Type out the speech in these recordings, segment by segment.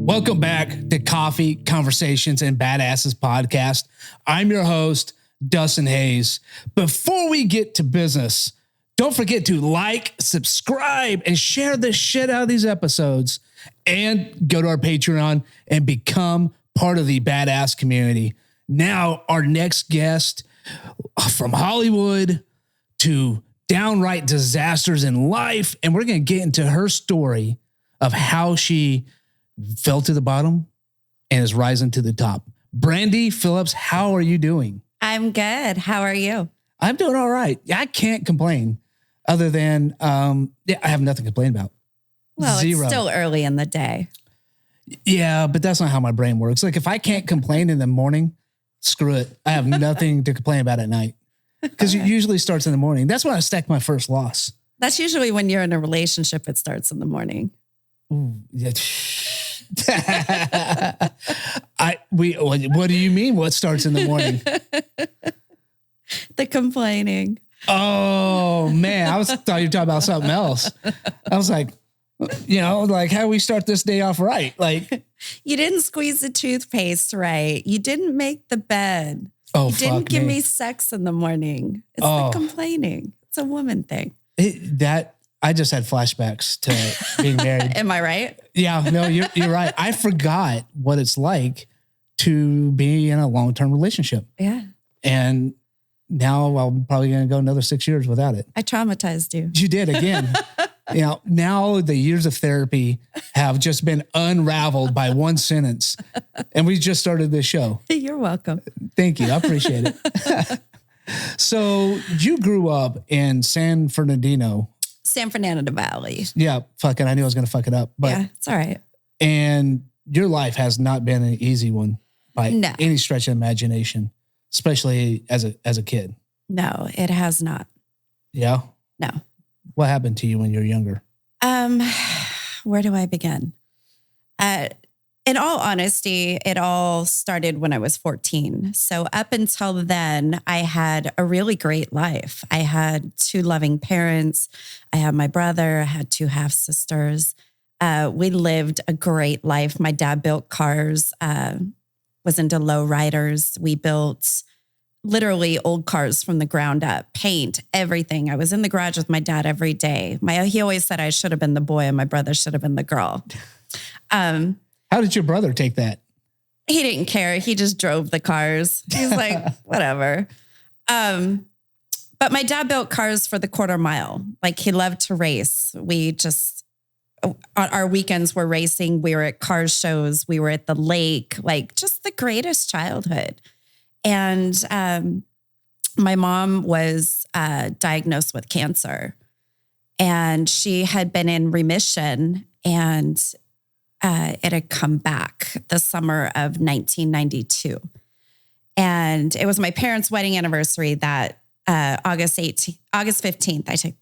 Welcome back to Coffee, Conversations, and Badasses podcast. I'm your host, Dustin Hayes. Before we get to business, don't forget to like, subscribe, and share the shit out of these episodes. And go to our Patreon and become part of the badass community. Now, our next guest, from Hollywood to downright disasters in life, and we're going to get into her story of how she fell to the bottom and is rising to the top. Brandie Phillips, how are you doing? I'm good. How are you? I'm doing all right. I can't complain other than, I have nothing to complain about. Well, Zero. It's still early in the day. Yeah, but that's not how my brain works. Like if I can't complain in the morning, screw it. I have nothing to complain about at night because it usually starts in the morning. That's when I stack my first loss. That's usually when you're in a relationship, it starts in the morning. Ooh, yeah. What do you mean? What starts in the morning? The complaining. Oh man, I thought you were talking about something else. I was like, like how we start this day off right? Like you didn't squeeze the toothpaste right. You didn't make the bed. Oh, you didn't give me sex in the morning. It's the complaining. It's a woman thing. I just had flashbacks to being married. Am I right? Yeah, no, you're right. I forgot what it's like to be in a long-term relationship. Yeah. And now I'm probably going to go another 6 years without it. I traumatized you. You did again. Now the years of therapy have just been unraveled by one sentence. And we just started this show. You're welcome. Thank you. I appreciate it. So you grew up in San Fernando Valley. Yeah, fucking. I knew I was going to fuck it up. But yeah, it's all right. And your life has not been an easy one by any stretch of imagination, especially as a kid. No, it has not. Yeah? No. What happened to you when you were younger? Where do I begin? In all honesty, it all started when I was 14. So up until then, I had a really great life. I had 2 loving parents. I had my brother. I had 2 half sisters. We lived a great life. My dad built cars, was into low riders. We built literally old cars from the ground up, paint, everything. I was in the garage with my dad every day. He always said I should have been the boy and my brother should have been the girl. How did your brother take that? He didn't care. He just drove the cars. He's like, whatever. But my dad built cars for the quarter mile. Like he loved to race. We just, on our weekends were racing. We were at car shows. We were at the lake, like just the greatest childhood. And my mom was diagnosed with cancer and she had been in remission and it had come back the summer of 1992. And it was my parents' wedding anniversary that August 15th, I took.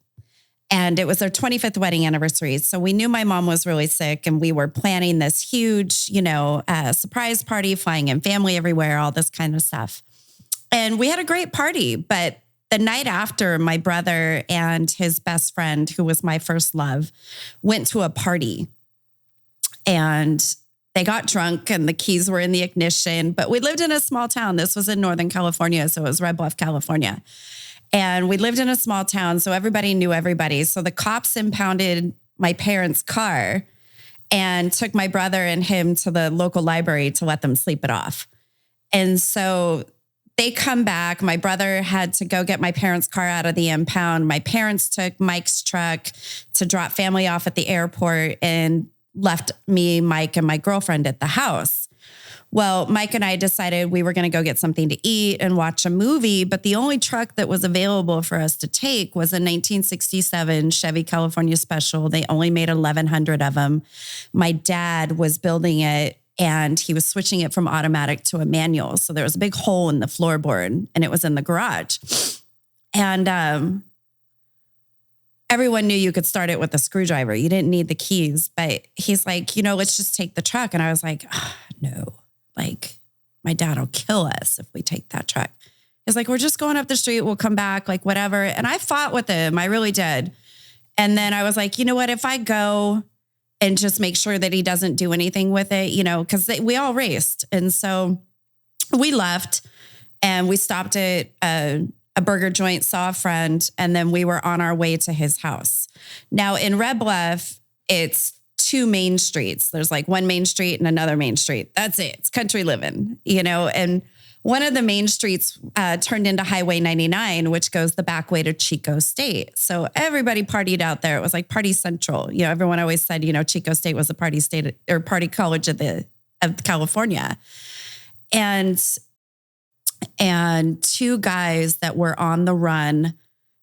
And it was their 25th wedding anniversary. So we knew my mom was really sick and we were planning this huge, surprise party, flying in family everywhere, all this kind of stuff. And we had a great party. But the night after, my brother and his best friend, who was my first love, went to a party. And they got drunk and the keys were in the ignition. But we lived in a small town. This was in Northern California. So it was Red Bluff, California. And we lived in a small town. So everybody knew everybody. So the cops impounded my parents' car and took my brother and him to the local library to let them sleep it off. And so they come back. My brother had to go get my parents' car out of the impound. My parents took Mike's truck to drop family off at the airport and left me, Mike, and my girlfriend at the house. Well, Mike and I decided we were going to go get something to eat and watch a movie, but the only truck that was available for us to take was a 1967 Chevy California Special. They only made 1,100 of them. My dad was building it and he was switching it from automatic to a manual. So there was a big hole in the floorboard and it was in the garage. And everyone knew you could start it with a screwdriver. You didn't need the keys, but he's like, let's just take the truck. And I was like, no. Like, my dad will kill us if we take that truck. He's like, we're just going up the street. We'll come back, like whatever. And I fought with him. I really did. And then I was like, you know what? If I go and just make sure that he doesn't do anything with it, because we all raced. And so we left and we stopped at a burger joint, saw a friend, and then we were on our way to his house. Now in Red Bluff, it's 2 main streets. There's like one main street and another main street. That's it. It's country living, and one of the main streets turned into Highway 99, which goes the back way to Chico State. So everybody partied out there. It was like party central. Everyone always said, Chico State was the party state or party college of California. And 2 guys that were on the run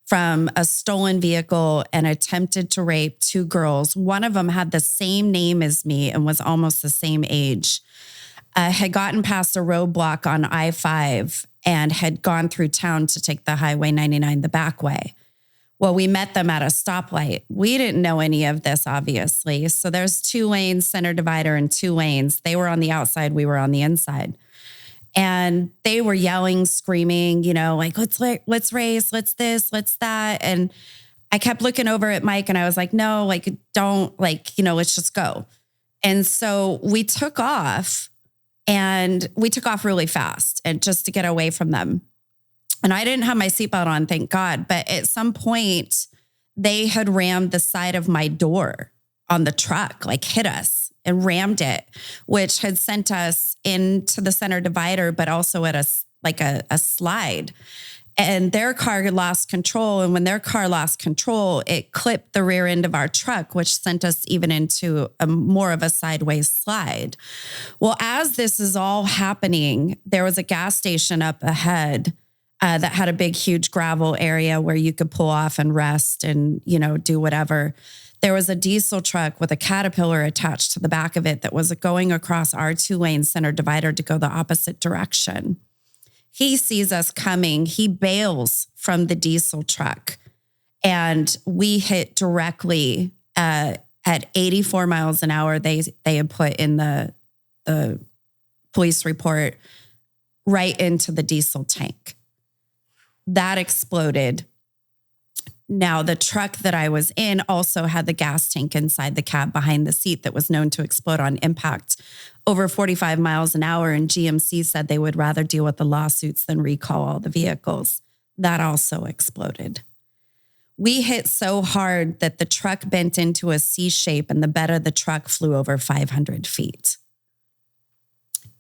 from a stolen vehicle and attempted to rape 2 girls. One of them had the same name as me and was almost the same age. Had gotten past a roadblock on I-5 and had gone through town to take the Highway 99 the back way. Well, we met them at a stoplight. We didn't know any of this, obviously. So there's 2 lanes, center divider, and 2 lanes. They were on the outside. We were on the inside. And they were yelling, screaming, like, let's race, let's this, let's that. And I kept looking over at Mike and I was like, no, like, don't, like, let's just go. And so we took off. And we took off really fast and just to get away from them. And I didn't have my seatbelt on, thank God. But at some point, they had rammed the side of my door on the truck, like hit us and rammed it, which had sent us into the center divider, but also at a slide. And their car lost control. And when their car lost control, it clipped the rear end of our truck, which sent us even into more of a sideways slide. Well, as this is all happening, there was a gas station up ahead that had a big, huge gravel area where you could pull off and rest and, do whatever. There was a diesel truck with a Caterpillar attached to the back of it that was going across our 2-lane center divider to go the opposite direction. He sees us coming. He bails from the diesel truck and we hit directly at 84 miles an hour. They had put in the police report right into the diesel tank. That exploded. Now, the truck that I was in also had the gas tank inside the cab behind the seat that was known to explode on impact over 45 miles an hour. And GMC said they would rather deal with the lawsuits than recall all the vehicles. That also exploded. We hit so hard that the truck bent into a C shape and the bed of the truck flew over 500 feet.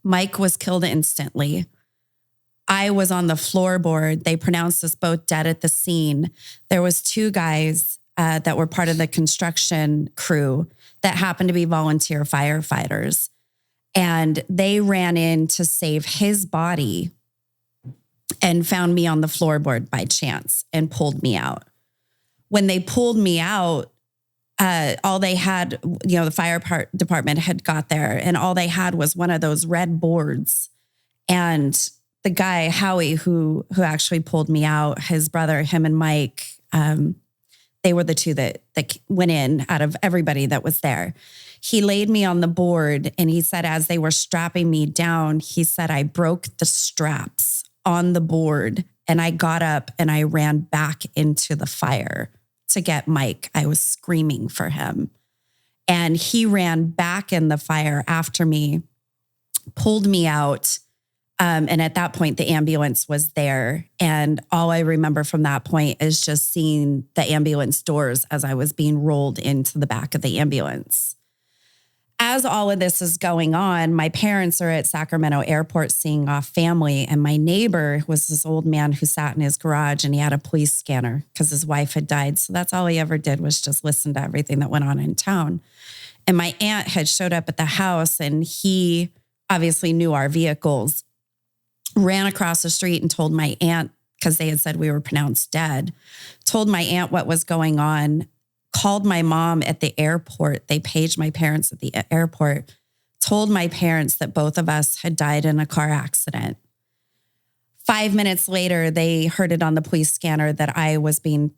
Mike was killed instantly. I was on the floorboard. They pronounced us both dead at the scene. There was 2 guys that were part of the construction crew that happened to be volunteer firefighters. And they ran in to save his body and found me on the floorboard by chance and pulled me out. When they pulled me out, all they had, the fire department had got there and all they had was one of those red boards. And the guy, Howie, who actually pulled me out, his brother, him and Mike, they were the 2 that went in out of everybody that was there. He laid me on the board and he said, as they were strapping me down, he said, I broke the straps on the board and I got up and I ran back into the fire to get Mike. I was screaming for him. And he ran back in the fire after me, pulled me out. And at that point, the ambulance was there. And all I remember from that point is just seeing the ambulance doors as I was being rolled into the back of the ambulance. As all of this is going on, my parents are at Sacramento Airport seeing off family. And my neighbor was this old man who sat in his garage and he had a police scanner because his wife had died. So that's all he ever did was just listen to everything that went on in town. And my aunt had showed up at the house and he obviously knew our vehicles, ran across the street and told my aunt, because they had said we were pronounced dead, told my aunt what was going on, called my mom at the airport. They paged my parents at the airport, told my parents that both of us had died in a car accident. 5 minutes later, they heard it on the police scanner that I was being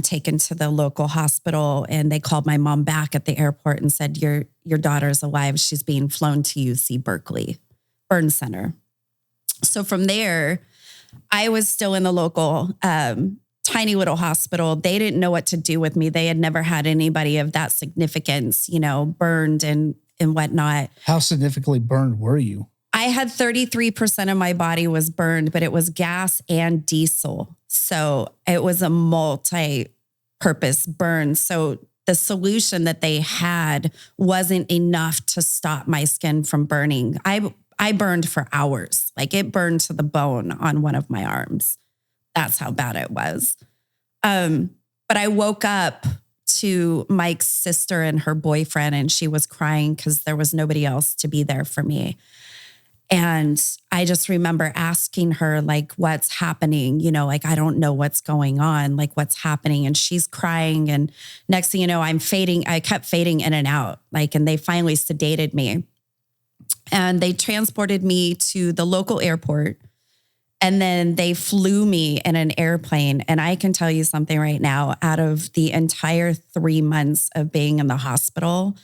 taken to the local hospital, and they called my mom back at the airport and said, your daughter's alive. She's being flown to UC Berkeley Burn Center. So from there, I was still in the local tiny little hospital. They didn't know what to do with me. They had never had anybody of that significance, burned and whatnot. How significantly burned were you? I had 33% of my body was burned, but it was gas and diesel. So it was a multi-purpose burn. So the solution that they had wasn't enough to stop my skin from burning. I burned for hours. Like it burned to the bone on one of my arms. That's how bad it was. But I woke up to Mike's sister and her boyfriend, and she was crying because there was nobody else to be there for me. And I just remember asking her, like, what's happening? Like, I don't know what's going on. Like, what's happening? And she's crying. And next thing you know, I'm fading. I kept fading in and out. And they finally sedated me. And they transported me to the local airport. And then they flew me in an airplane. And I can tell you something right now, out of the entire 3 months of being in the hospital,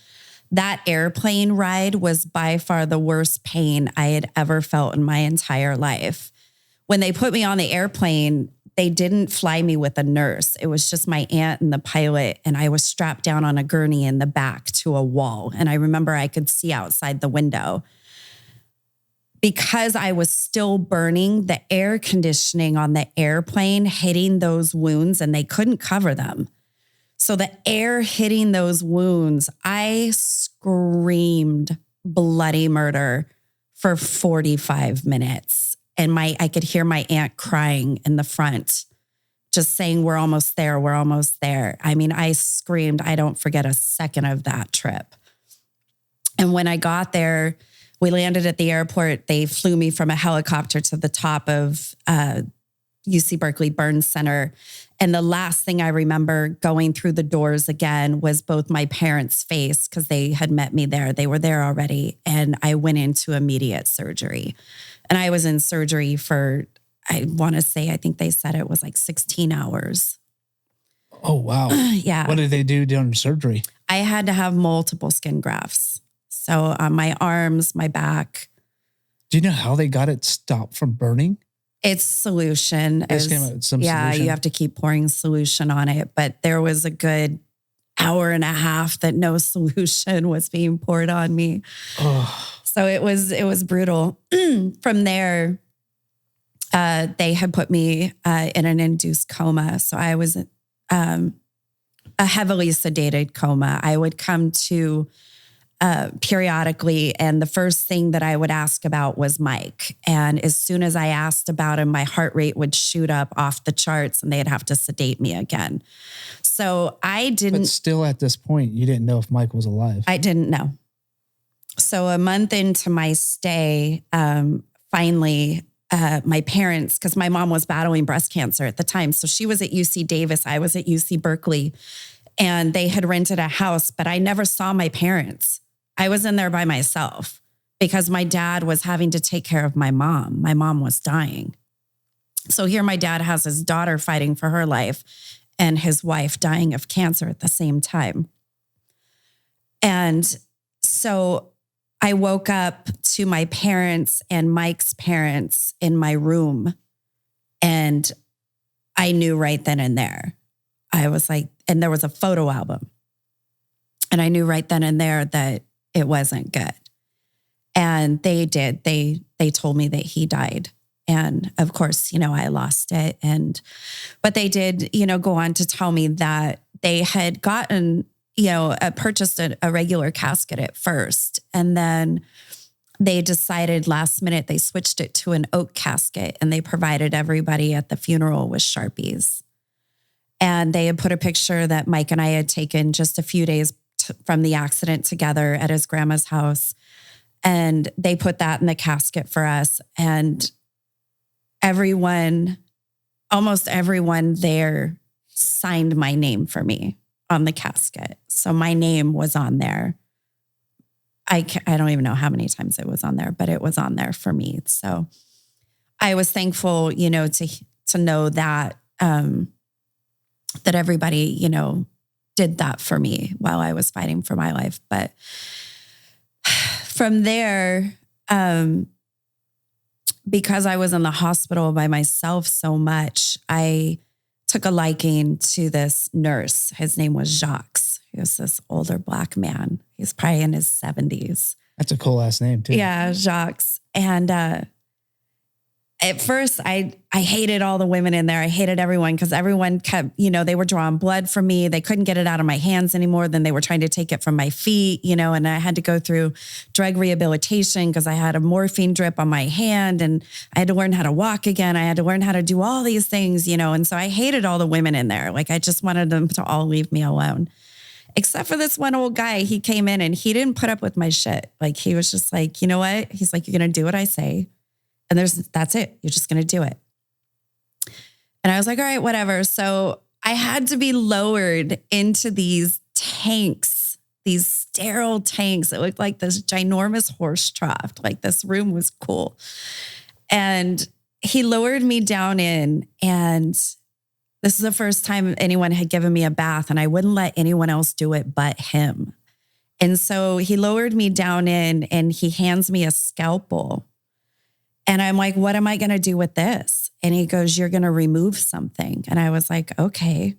that airplane ride was by far the worst pain I had ever felt in my entire life. When they put me on the airplane, they didn't fly me with a nurse. It was just my aunt and the pilot. And I was strapped down on a gurney in the back to a wall. And I remember I could see outside the window. Because I was still burning, the air conditioning on the airplane hitting those wounds, and they couldn't cover them. So the air hitting those wounds, I screamed bloody murder for 45 minutes. And I could hear my aunt crying in the front, just saying, we're almost there. We're almost there. I mean, I screamed. I don't forget a second of that trip. And when I got there, we landed at the airport. They flew me from a helicopter to the top of UC Berkeley Burn Center. And the last thing I remember going through the doors again was both my parents' face, because they had met me there. They were there already. And I went into immediate surgery. And I was in surgery for, I want to say, I think they said it was like 16 hours. Oh, wow. Yeah. What did they do during surgery? I had to have multiple skin grafts. So on my arms, my back. Do you know how they got it stopped from burning? It's solution. Solution. You have to keep pouring solution on it. But there was a good hour and a half that no solution was being poured on me. Oh. So it was brutal. From there, they had put me in an induced coma. So I was a heavily sedated coma. I would come to periodically. And the first thing that I would ask about was Mike. And as soon as I asked about him, my heart rate would shoot up off the charts and they'd have to sedate me again. So I didn't. But still at this point, you didn't know if Mike was alive. I didn't know. So a month into my stay, finally, my parents, because my mom was battling breast cancer at the time. So she was at UC Davis. I was at UC Berkeley. And they had rented a house, but I never saw my parents. I was in there by myself because my dad was having to take care of my mom. My mom was dying. So here my dad has his daughter fighting for her life and his wife dying of cancer at the same time. And so I woke up to my parents and Mike's parents in my room. And I knew right then and there. I was like, and there was a photo album. And I knew right then and there that it wasn't good. And they did. They told me that he died. And of course, I lost it. But they did, go on to tell me that they had gotten, purchased a regular casket at first. And then they decided last minute, they switched it to an oak casket and they provided everybody at the funeral with Sharpies. And they had put a picture that Mike and I had taken just a few days from the accident together at his grandma's house. And they put that in the casket for us. And almost everyone there signed my name for me on the casket. So my name was on there. I don't even know how many times it was on there, but it was on there for me. So I was thankful, to know that, that everybody, did that for me while I was fighting for my life. But from there, because I was in the hospital by myself so much, I took a liking to this nurse. His name was Jacques. He was this older Black man. He's probably in his 70s. That's a cool ass name too. Yeah, Jacques. And at first, I hated all the women in there. I hated everyone because everyone kept, they were drawing blood from me. They couldn't get it out of my hands anymore. Then they were trying to take it from my feet, and I had to go through drug rehabilitation because I had a morphine drip on my hand and I had to learn how to walk again. I had to learn how to do all these things, and so I hated all the women in there. Like I just wanted them to all leave me alone. Except for this one old guy, he came in and he didn't put up with my shit. Like he was just like, you know what? He's like, you're going to do what I say. And that's it. You're just going to do it. And I was like, all right, whatever. So I had to be lowered into these tanks, these sterile tanks. It looked like this ginormous horse trough. Like this room was cool. And he lowered me down in, and this is the first time anyone had given me a bath, and I wouldn't let anyone else do it but him. And so he lowered me down in and he hands me a scalpel. And I'm like, what am I going to do with this? And he goes, you're going to remove something. And I was like, okay.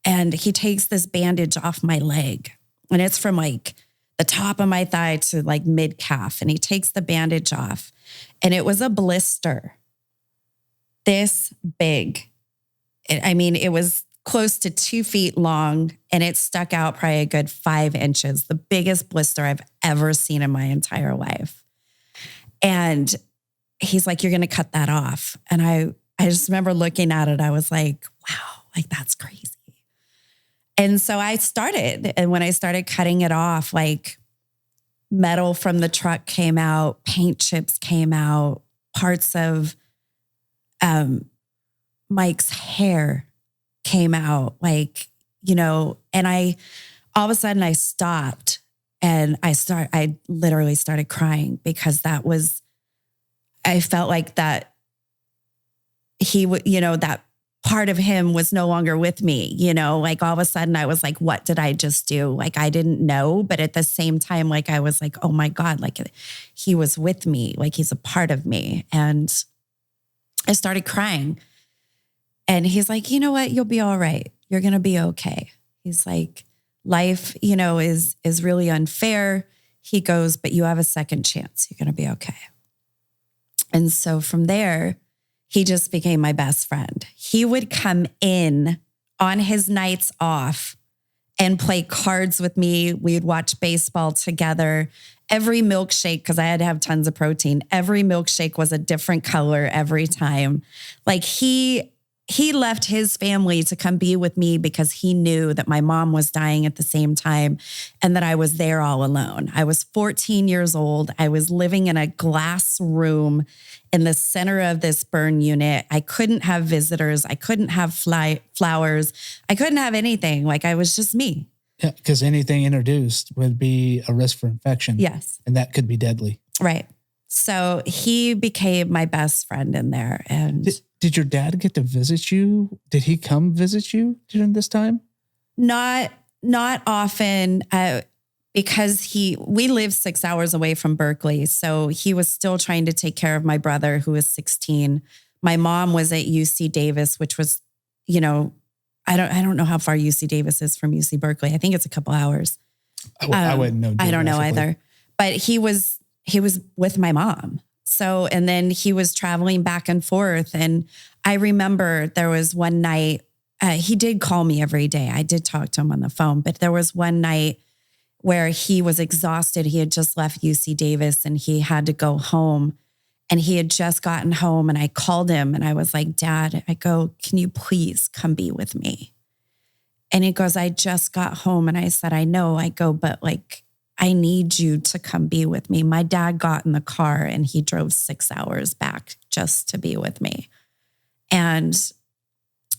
And he takes this bandage off my leg. And it's from like the top of my thigh to like mid calf. And he takes the bandage off. And it was a blister this big. It was close to 2 feet long, and it stuck out probably a good 5 inches, the biggest blister I've ever seen in my entire life. And he's like, you're going to cut that off. And I just remember looking at it. I was like, wow, like that's crazy. And so I started. And when I started cutting it off, like metal from the truck came out, paint chips came out, parts of Mike's hair came out, like, and all of a sudden I stopped and I literally started crying because I felt like that he would, that part of him was no longer with me, like all of a sudden I was like, what did I just do? Like, I didn't know. But at the same time, like, I was like, oh my God, like he was with me, like he's a part of me. And I started crying. And he's like, you know what? You'll be all right. You're going to be okay. He's like, life, is really unfair. He goes, but you have a second chance. You're going to be okay. And so from there, he just became my best friend. He would come in on his nights off and play cards with me. We'd watch baseball together. Every milkshake, because I had to have tons of protein, every milkshake was a different color every time. Like he left his family to come be with me because he knew that my mom was dying at the same time and that I was there all alone. I was 14 years old. I was living in a glass room in the center of this burn unit. I couldn't have visitors. I couldn't have flowers. I couldn't have anything. Like I was just me. Yeah, because anything introduced would be a risk for infection. Yes. And that could be deadly. Right. So he became my best friend in there. And did your dad get to visit you? Did he come visit you during this time? Not often, because we live 6 hours away from Berkeley. So he was still trying to take care of my brother, who was 16. My mom was at UC Davis, which was, I don't know how far UC Davis is from UC Berkeley. I think it's a couple hours. I wouldn't know. I don't know either. But he was with my mom. So, and then he was traveling back and forth. And I remember there was one night, he did call me every day. I did talk to him on the phone, but there was one night where he was exhausted. He had just left UC Davis and he had to go home, and he had just gotten home, and I called him and I was like, Dad, I go, can you please come be with me? And he goes, I just got home. And I said, I know. I go, but like, I need you to come be with me. My dad got in the car and he drove 6 hours back just to be with me. And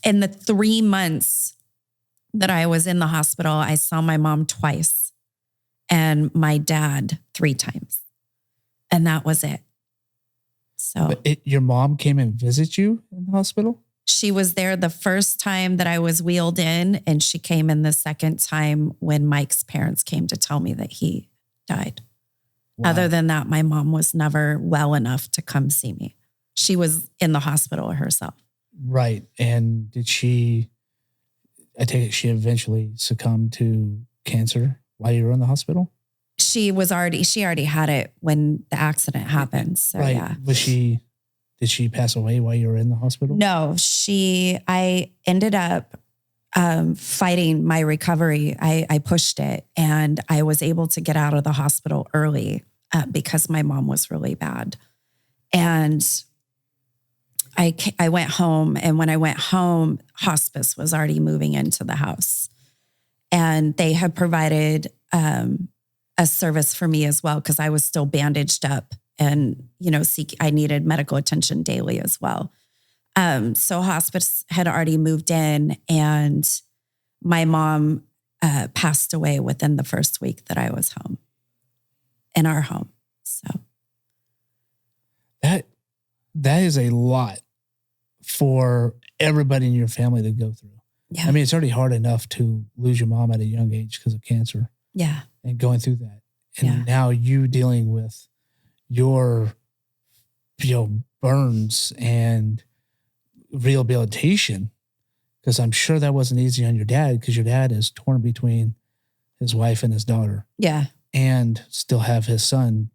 in the 3 months that I was in the hospital, I saw my mom twice and my dad 3 times. And that was it. So your mom came and visit you in the hospital? She was there the first time that I was wheeled in, and she came in the second time when Mike's parents came to tell me that he died. Wow. Other than that, my mom was never well enough to come see me. She was in the hospital herself. Right. And I take it she eventually succumbed to cancer while you were in the hospital? She already had it when the accident happened. So right. yeah. Did she pass away while you were in the hospital? No, I ended up fighting my recovery. I pushed it and I was able to get out of the hospital early because my mom was really bad. And I went home, and when I went home, hospice was already moving into the house. And they had provided a service for me as well because I was still bandaged up and, I needed medical attention daily as well. So hospice had already moved in, and my mom passed away within the first week that I was home, in our home. So that is a lot for everybody in your family to go through. Yeah. I mean, it's already hard enough to lose your mom at a young age because of cancer. Yeah. And going through that. And now you dealing with your, burns and rehabilitation, because I'm sure that wasn't easy on your dad, because your dad is torn between his wife and his daughter. Yeah. And still have his son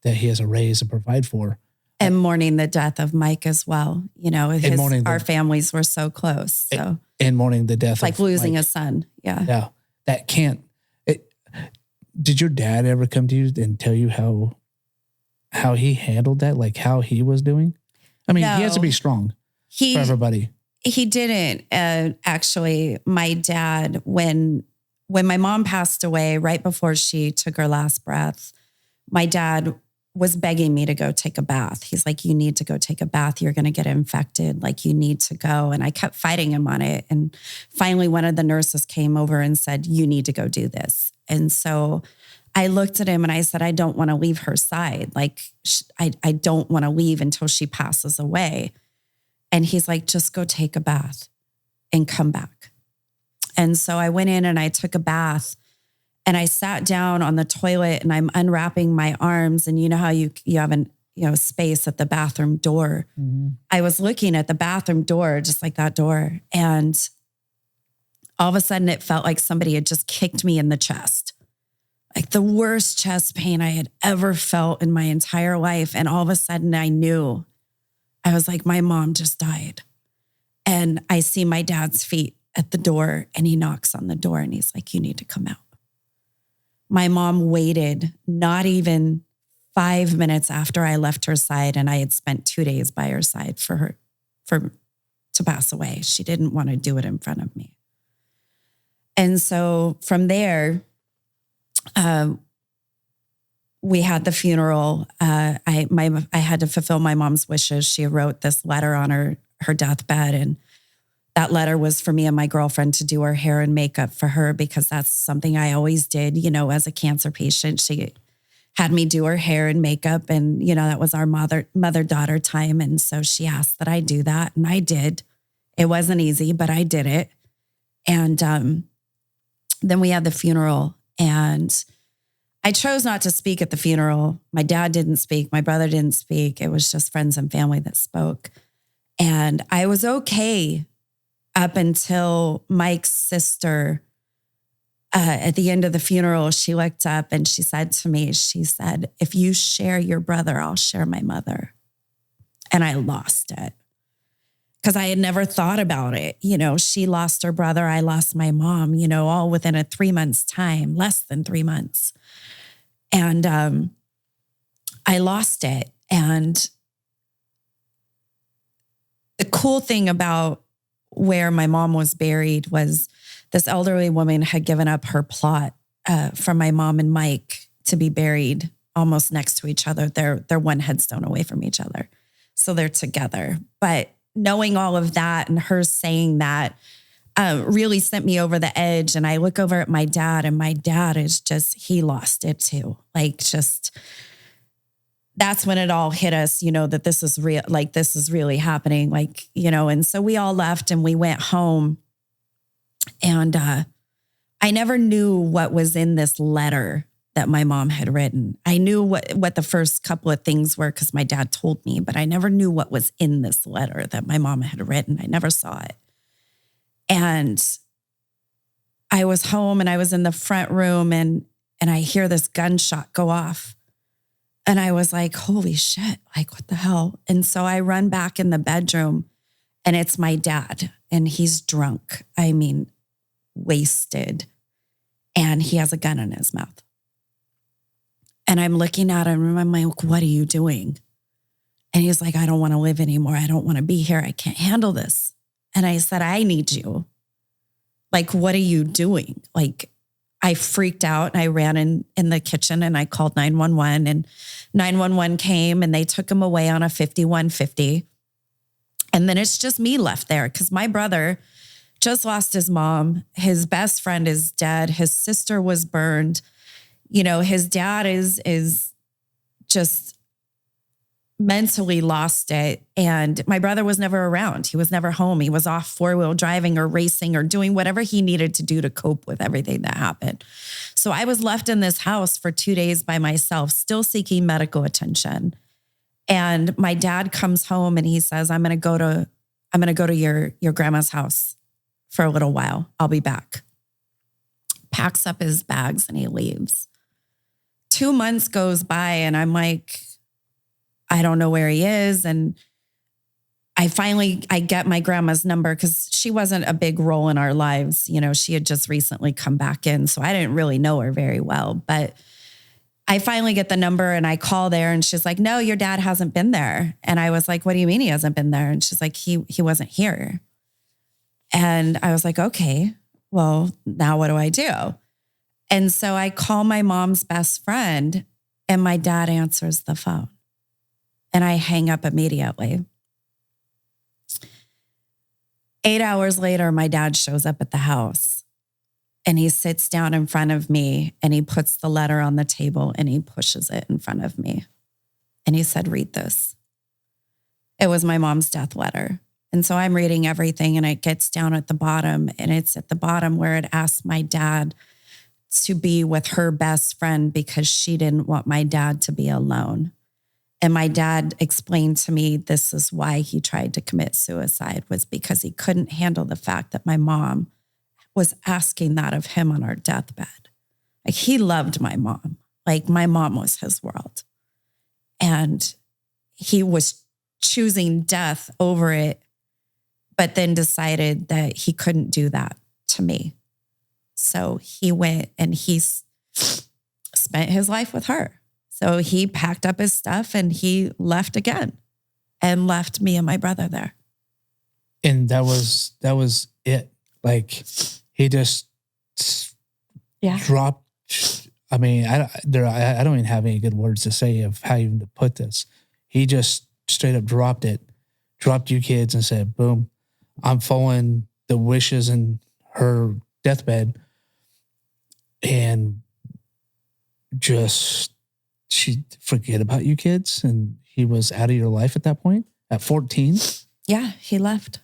that he has to raise and provide for. And mourning the death of Mike as well. Our families were so close. So and mourning the death like of losing Mike. a son. Yeah. Yeah. That can't. Did your dad ever come to you and tell you how he handled that? Like how he was doing? I mean, No. he has to be strong for everybody. He didn't. Actually, my dad, when my mom passed away, right before she took her last breath, my dad was begging me to go take a bath. He's like, you need to go take a bath. You're going to get infected. Like, you need to go. And I kept fighting him on it. And finally, one of the nurses came over and said, you need to go do this. And so I looked at him and I said, I don't want to leave her side. Like, I don't want to leave until she passes away. And he's like, just go take a bath and come back. And so I went in and I took a bath. And I sat down on the toilet and I'm unwrapping my arms. And you know how you have space at the bathroom door. Mm-hmm. I was looking at the bathroom door, just like that door. And all of a sudden it felt like somebody had just kicked me in the chest. Like the worst chest pain I had ever felt in my entire life. And all of a sudden I knew, I was like, my mom just died. And I see my dad's feet at the door and he knocks on the door and he's like, you need to come out. My mom waited not even 5 minutes after I left her side, and I had spent 2 days by her side to pass away. She didn't want to do it in front of me. And so from there, we had the funeral. I had to fulfill my mom's wishes. She wrote this letter on her deathbed, and that letter was for me and my girlfriend to do her hair and makeup for her because that's something I always did, as a cancer patient. She had me do her hair and makeup, and, that was our mother-daughter time. And so she asked that I do that, and I did. It wasn't easy, but I did it. And then we had the funeral, and I chose not to speak at the funeral. My dad didn't speak. My brother didn't speak. It was just friends and family that spoke. And I was okay up until Mike's sister, at the end of the funeral, she looked up and she said to me, she said, if you share your brother, I'll share my mother. And I lost it because I had never thought about it. She lost her brother. I lost my mom, all within a 3 months time, less than 3 months. And I lost it. And the cool thing about where my mom was buried was this elderly woman had given up her plot for my mom and Mike to be buried almost next to each other. They're one headstone away from each other. So they're together. But knowing all of that and her saying that really sent me over the edge. And I look over at my dad, and my dad is he lost it too. Like, just, that's when it all hit us, that this is real, like this is really happening. Like, and so we all left and we went home, and I never knew what was in this letter that my mom had written. I knew what the first couple of things were because my dad told me, but I never knew what was in this letter that my mom had written. I never saw it. And I was home and I was in the front room and I hear this gunshot go off. And I was like, holy shit, like what the hell? And so I run back in the bedroom and it's my dad and he's drunk. I mean, wasted. And he has a gun in his mouth. And I'm looking at him and I'm like, what are you doing? And he's like, I don't want to live anymore. I don't want to be here. I can't handle this. And I said, I need you. Like, what are you doing? Like, I freaked out and I ran in the kitchen and I called 911 and 911 came and they took him away on a 5150. And then it's just me left there because my brother just lost his mom. His best friend is dead. His sister was burned. You know, his dad is just mentally lost it. And my brother was never around. He was never home. He was off 4-wheel driving or racing or doing whatever he needed to do to cope with everything that happened. So I was left in this house for 2 days by myself, still seeking medical attention. And my dad comes home and he says, I'm going to go to your grandma's house for a little while. I'll be back. Packs up his bags and he leaves. 2 months goes by and I'm like, I don't know where he is. And I get my grandma's number because she wasn't a big role in our lives. You know, she had just recently come back in. So I didn't really know her very well, but I finally get the number and I call there and she's like, no, your dad hasn't been there. And I was like, what do you mean he hasn't been there? And she's like, he wasn't here. And I was like, okay, well, now what do I do? And so I call my mom's best friend and my dad answers the phone. And I hang up immediately. 8 hours later, my dad shows up at the house and he sits down in front of me and he puts the letter on the table and he pushes it in front of me. And he said, read this. It was my mom's death letter. And so I'm reading everything and it gets down at the bottom and it's at the bottom where it asks my dad to be with her best friend because she didn't want my dad to be alone. And my dad explained to me this is why he tried to commit suicide was because he couldn't handle the fact that my mom was asking that of him on our deathbed. Like he loved my mom. Like my mom was his world. And he was choosing death over it, but then decided that he couldn't do that to me. So he went and he spent his life with her. So he packed up his stuff and he left again and left me and my brother there. And that was it. Like he just dropped. I mean, I don't even have any good words to say of how even to put this. He just straight up dropped you kids and said, boom, I'm following the wishes in her deathbed. And just, she forget about you kids. And he was out of your life at that point at 14. Yeah, he left.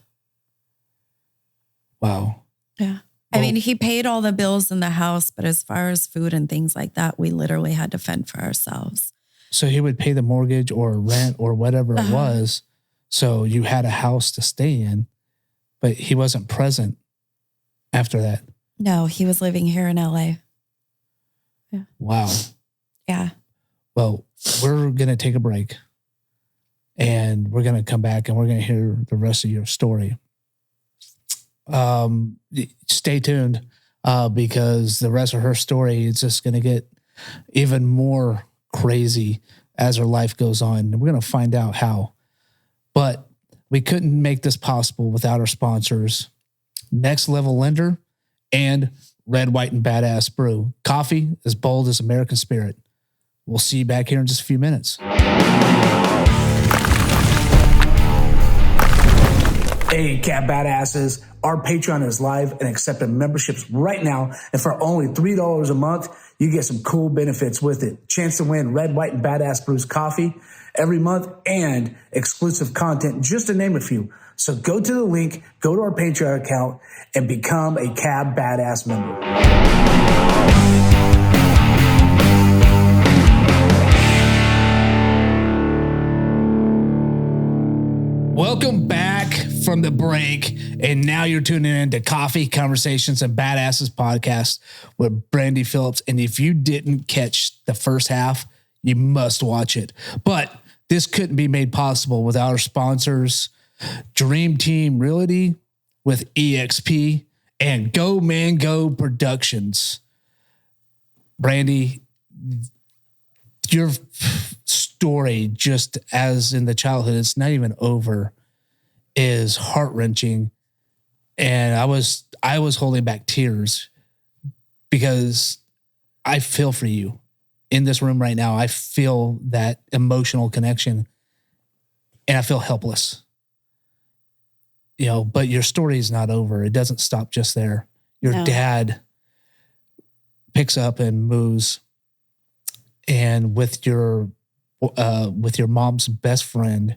Wow. Yeah. I mean, he paid all the bills in the house, but as far as food and things like that, we literally had to fend for ourselves. So he would pay the mortgage or rent or whatever it was. So you had a house to stay in, but he wasn't present after that. No, he was living here in LA. Yeah. Wow. Yeah. Well, we're going to take a break and we're going to come back and we're going to hear the rest of your story. Stay tuned because the rest of her story is just going to get even more crazy as her life goes on. And we're going to find out how. But we couldn't make this possible without our sponsors, Next Level Lender and Red, White, and Badass Brew. Coffee as bold as American spirit. We'll see you back here in just a few minutes. Hey, Cat Badasses. Our Patreon is live and accepting memberships right now. And for only $3 a month, you get some cool benefits with it. Chance to win Red, White, and Badass Brews coffee every month and exclusive content, just to name a few. So go to the link, go to our Patreon account, and become a Cab Badass member. from the break, and now you're tuning into Coffee, Conversations, and Badasses podcast with Brandie Phillips. And if you didn't catch the first half, you must watch it. But this couldn't be made possible without our sponsors, Dream Team Realty with EXP and Go Man Go Productions. Brandie, your story, just as in the childhood, it's not even over, is heart-wrenching. And I was holding back tears because I feel for you in this room right now. I feel that emotional connection and I feel helpless. You know, but your story is not over. It doesn't stop just there. Your dad picks up and moves, and with your mom's best friend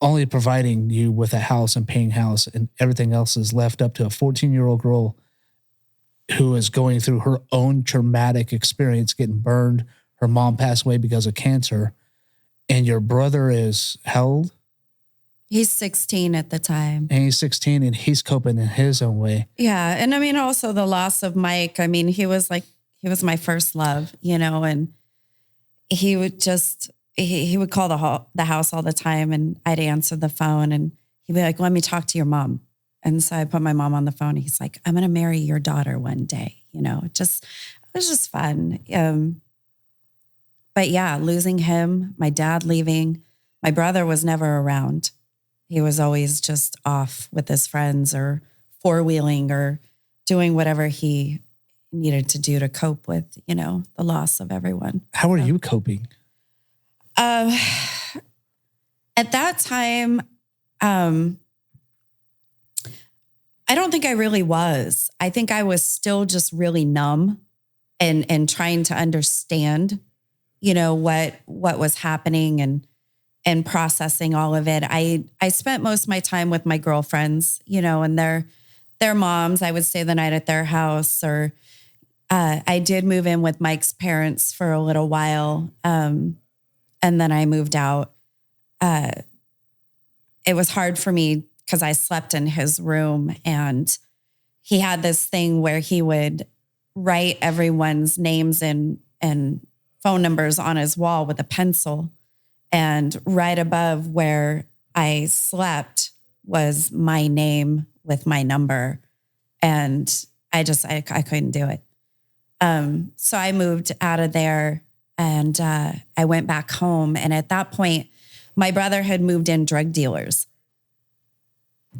only providing you with a house and paying house, and everything else is left up to a 14-year-old girl who is going through her own traumatic experience, getting burned. Her mom passed away because of cancer, and your brother is how old? He's 16 at the time. And he's 16 and he's coping in his own way. Yeah. And I mean, also the loss of Mike. I mean, he was my first love, you know, and he would just, he would call the house all the time, and I'd answer the phone and he'd be like, let me talk to your mom. And so I put my mom on the phone. He's like, I'm going to marry your daughter one day. You know, it was just fun. But yeah, losing him, my dad leaving, my brother was never around. He was always just off with his friends or four-wheeling or doing whatever he needed to do to cope with, you know, the loss of everyone. How are you coping? At that time, I don't think I really was. I think I was still just really numb and trying to understand, you know, what was happening and processing all of it. I spent most of my time with my girlfriends, you know, and their moms. I would stay the night at their house, or I did move in with Mike's parents for a little while. And then I moved out. It was hard for me because I slept in his room, and he had this thing where he would write everyone's names and phone numbers on his wall with a pencil. And right above where I slept was my name with my number. And I couldn't do it. So I moved out of there, and I went back home. And at that point, my brother had moved in drug dealers,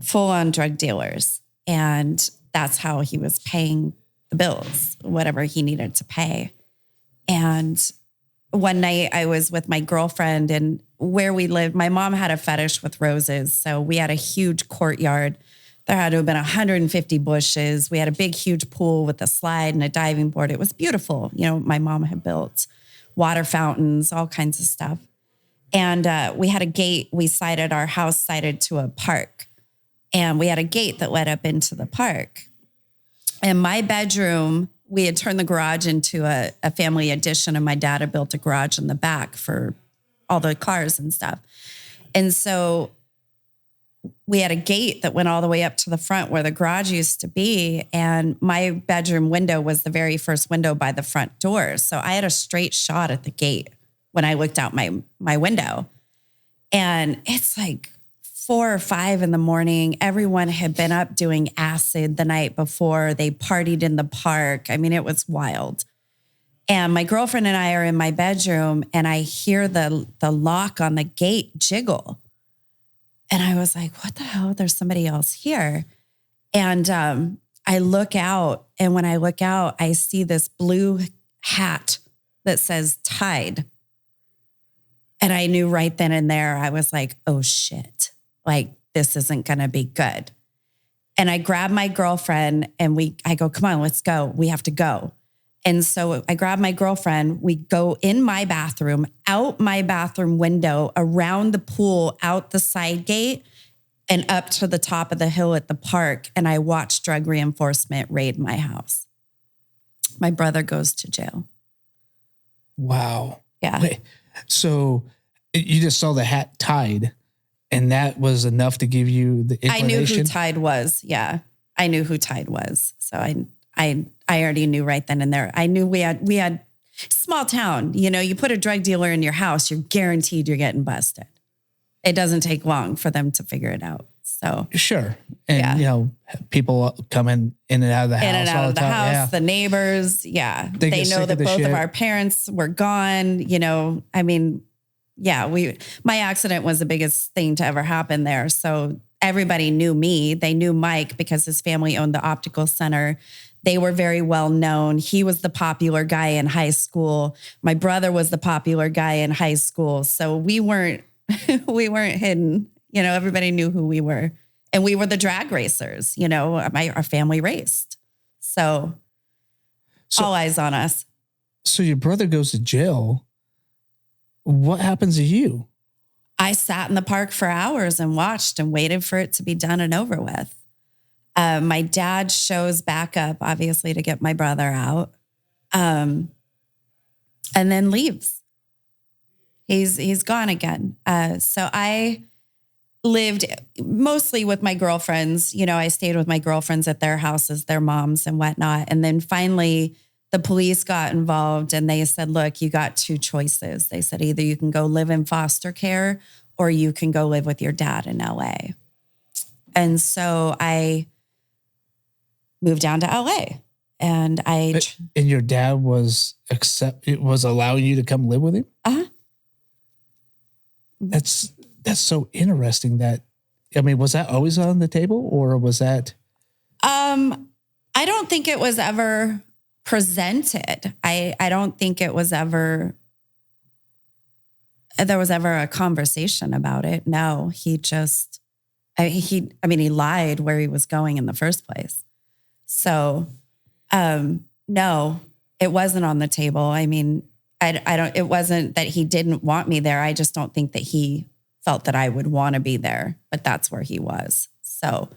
full-on drug dealers. And that's how he was paying the bills, whatever he needed to pay. And one night I was with my girlfriend, and where we lived, my mom had a fetish with roses. So we had a huge courtyard. There had to have been 150 bushes. We had a big, huge pool with a slide and a diving board. It was beautiful. You know, my mom had built water fountains, all kinds of stuff. And we had a gate. Our house sided to a park. And we had a gate that led up into the park. And my bedroom, we had turned the garage into a family addition, and my dad had built a garage in the back for all the cars and stuff. And so we had a gate that went all the way up to the front where the garage used to be. And my bedroom window was the very first window by the front door. So I had a straight shot at the gate when I looked out my window. And it's like 4 or 5 in the morning. Everyone had been up doing acid the night before. They partied in the park. I mean, it was wild. And my girlfriend and I are in my bedroom, and I hear the lock on the gate jiggle. And I was like, what the hell? There's somebody else here. And I look out, and when I look out, I see this blue hat that says Tide. And I knew right then and there, I was like, oh shit. Like, this isn't going to be good. And I grabbed my girlfriend, and I go, come on, let's go. We have to go. And so I grab my girlfriend. We go in my bathroom, out my bathroom window, around the pool, out the side gate, and up to the top of the hill at the park. And I watch drug reinforcement raid my house. My brother goes to jail. Wow. Yeah. Wait, so you just saw the hat Tide, And that was enough to give you the inclination? I knew who Tide was. Yeah. I knew who Tide was. So I already knew right then and there. I knew we had small town, you put a drug dealer in your house, you're guaranteed you're getting busted. It doesn't take long for them to figure it out. So sure. And people coming in and out of the house. In and out all of the time. house, Yeah. the neighbors. Yeah. They know that both of our parents were gone. My accident was the biggest thing to ever happen there. So everybody knew me. They knew Mike because his family owned the optical center. They were very well known. He was the popular guy in high school. My brother was the popular guy in high school. So we weren't hidden. Everybody knew who we were. And we were the drag racers, our family raced. So all eyes on us. So your brother goes to jail. What happens to you? I sat in the park for hours and watched and waited for it to be done and over with. My dad shows back up, obviously, to get my brother out, and then leaves. He's gone again. So I lived mostly with my girlfriends. I stayed with my girlfriends at their houses, their moms and whatnot. And then finally the police got involved and they said, look, you got two choices. They said, either you can go live in foster care or you can go live with your dad in LA. And so I moved down to LA and And your dad was allowing you to come live with him? Uh-huh. That's so interesting was that always on the table or was that? I don't think it was ever presented. I don't think it was ever, there was ever a conversation about it. No, he lied where he was going in the first place. So, no, it wasn't on the table. It wasn't that he didn't want me there. I just don't think that he felt that I would want to be there, but that's where he was. So,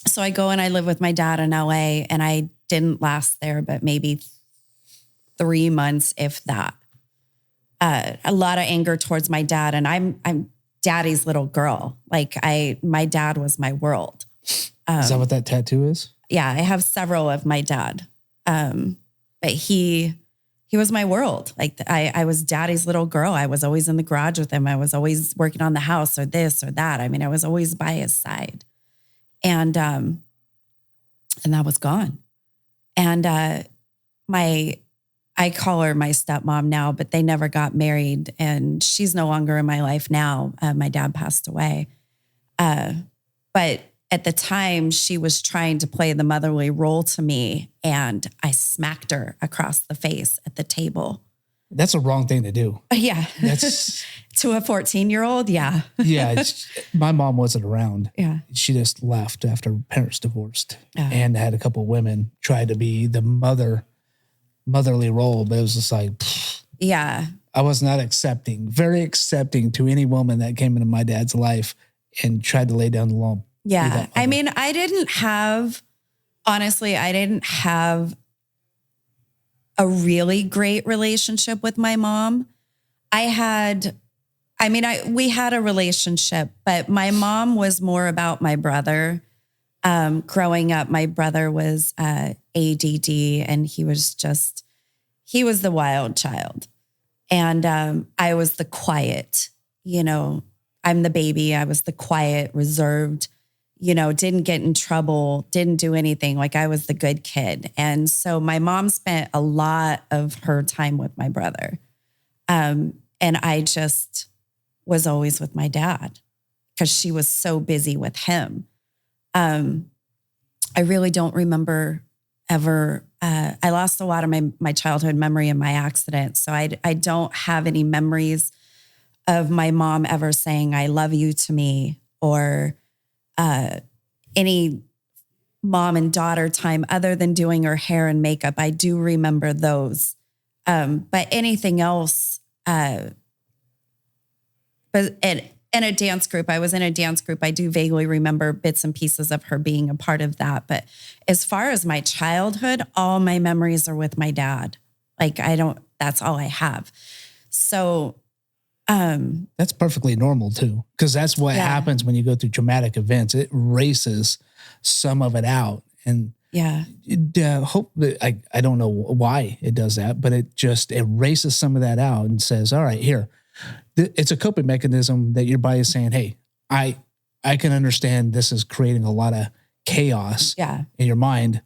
so I go and I live with my dad in LA and I didn't last there, but maybe 3 months, if that. A lot of anger towards my dad, and I'm daddy's little girl. My dad was my world. Is that what that tattoo is? Yeah, I have several of my dad. But he was my world. I was daddy's little girl. I was always in the garage with him. I was always working on the house or this or that. I was always by his side. And that was gone. And I call her my stepmom now, but they never got married and she's no longer in my life now. My dad passed away. But at the time she was trying to play the motherly role to me and I smacked her across the face at the table. That's a wrong thing to do. Yeah. That's to a 14-year-old. Yeah. Yeah. My mom wasn't around. Yeah. She just left after parents divorced and had a couple of women try to be the motherly role, but it was just like, yeah, I was not very accepting to any woman that came into my dad's life and tried to lay down the law. Yeah. I didn't have a really great relationship with my mom. We had a relationship, but my mom was more about my brother. Growing up, my brother was ADD and he was the wild child. And I was the quiet, I'm the baby. I was the quiet, reserved, didn't get in trouble, didn't do anything. I was the good kid. And so my mom spent a lot of her time with my brother. And I just was always with my dad because she was so busy with him. I really don't remember ever, I lost a lot of my childhood memory in my accident. So I don't have any memories of my mom ever saying, I love you to me or any mom and daughter time other than doing her hair and makeup. I do remember those. But anything else, but in a dance group, I was in a dance group. I do vaguely remember bits and pieces of her being a part of that. But as far as my childhood, all my memories are with my dad. That's all I have. So That's perfectly normal too, because that's what happens when you go through traumatic events. It erases some of it out, and hope that I don't know why it does that, but it just erases some of that out and says, "All right, here." It's a coping mechanism that your body is saying, "Hey, I can understand this is creating a lot of chaos in your mind.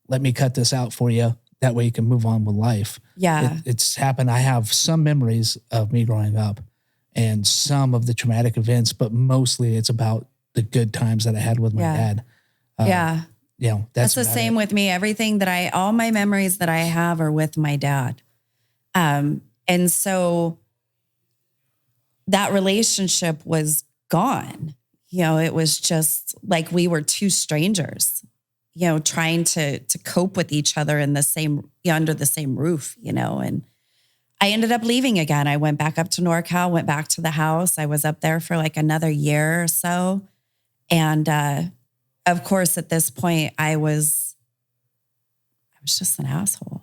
Let me cut this out for you. That way you can move on with life." Yeah, it's happened. I have some memories of me growing up and some of the traumatic events, but mostly it's about the good times that I had with my dad. That's the same with me. Everything that all my memories that I have are with my dad. And so that relationship was gone. It was just like we were two strangers, trying to cope with each other in the same, under the same roof, and I ended up leaving again. I went back up to NorCal, went back to the house. I was up there for like another year or so. And, of course, at this point I was just an asshole.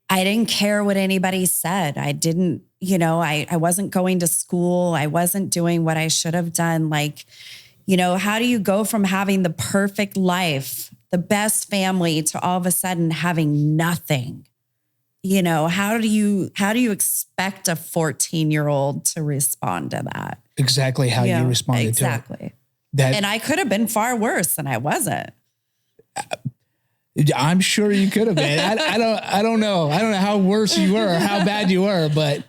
I didn't care what anybody said. I didn't, I wasn't going to school. I wasn't doing what I should have done. Like, how do you go from having the perfect life, the best family, to all of a sudden having nothing? How do you expect a 14-year-old to respond to that? Exactly how you responded exactly. to it. And I could have been far worse, and I wasn't. I'm sure you could have been. I don't know. I don't know how worse you were or how bad you were, but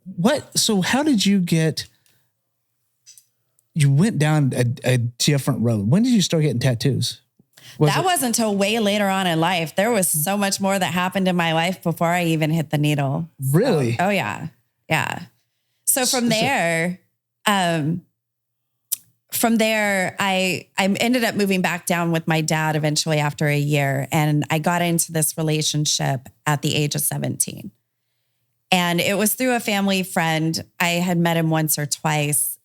what? So how did you get? You went down a different road. When did you start getting tattoos? Wasn't until way later on in life. There was so much more that happened in my life before I even hit the needle. Really? Oh yeah. Yeah. So from there, I ended up moving back down with my dad eventually after a year. And I got into this relationship at the age of 17. And it was through a family friend. I had met him once or twice.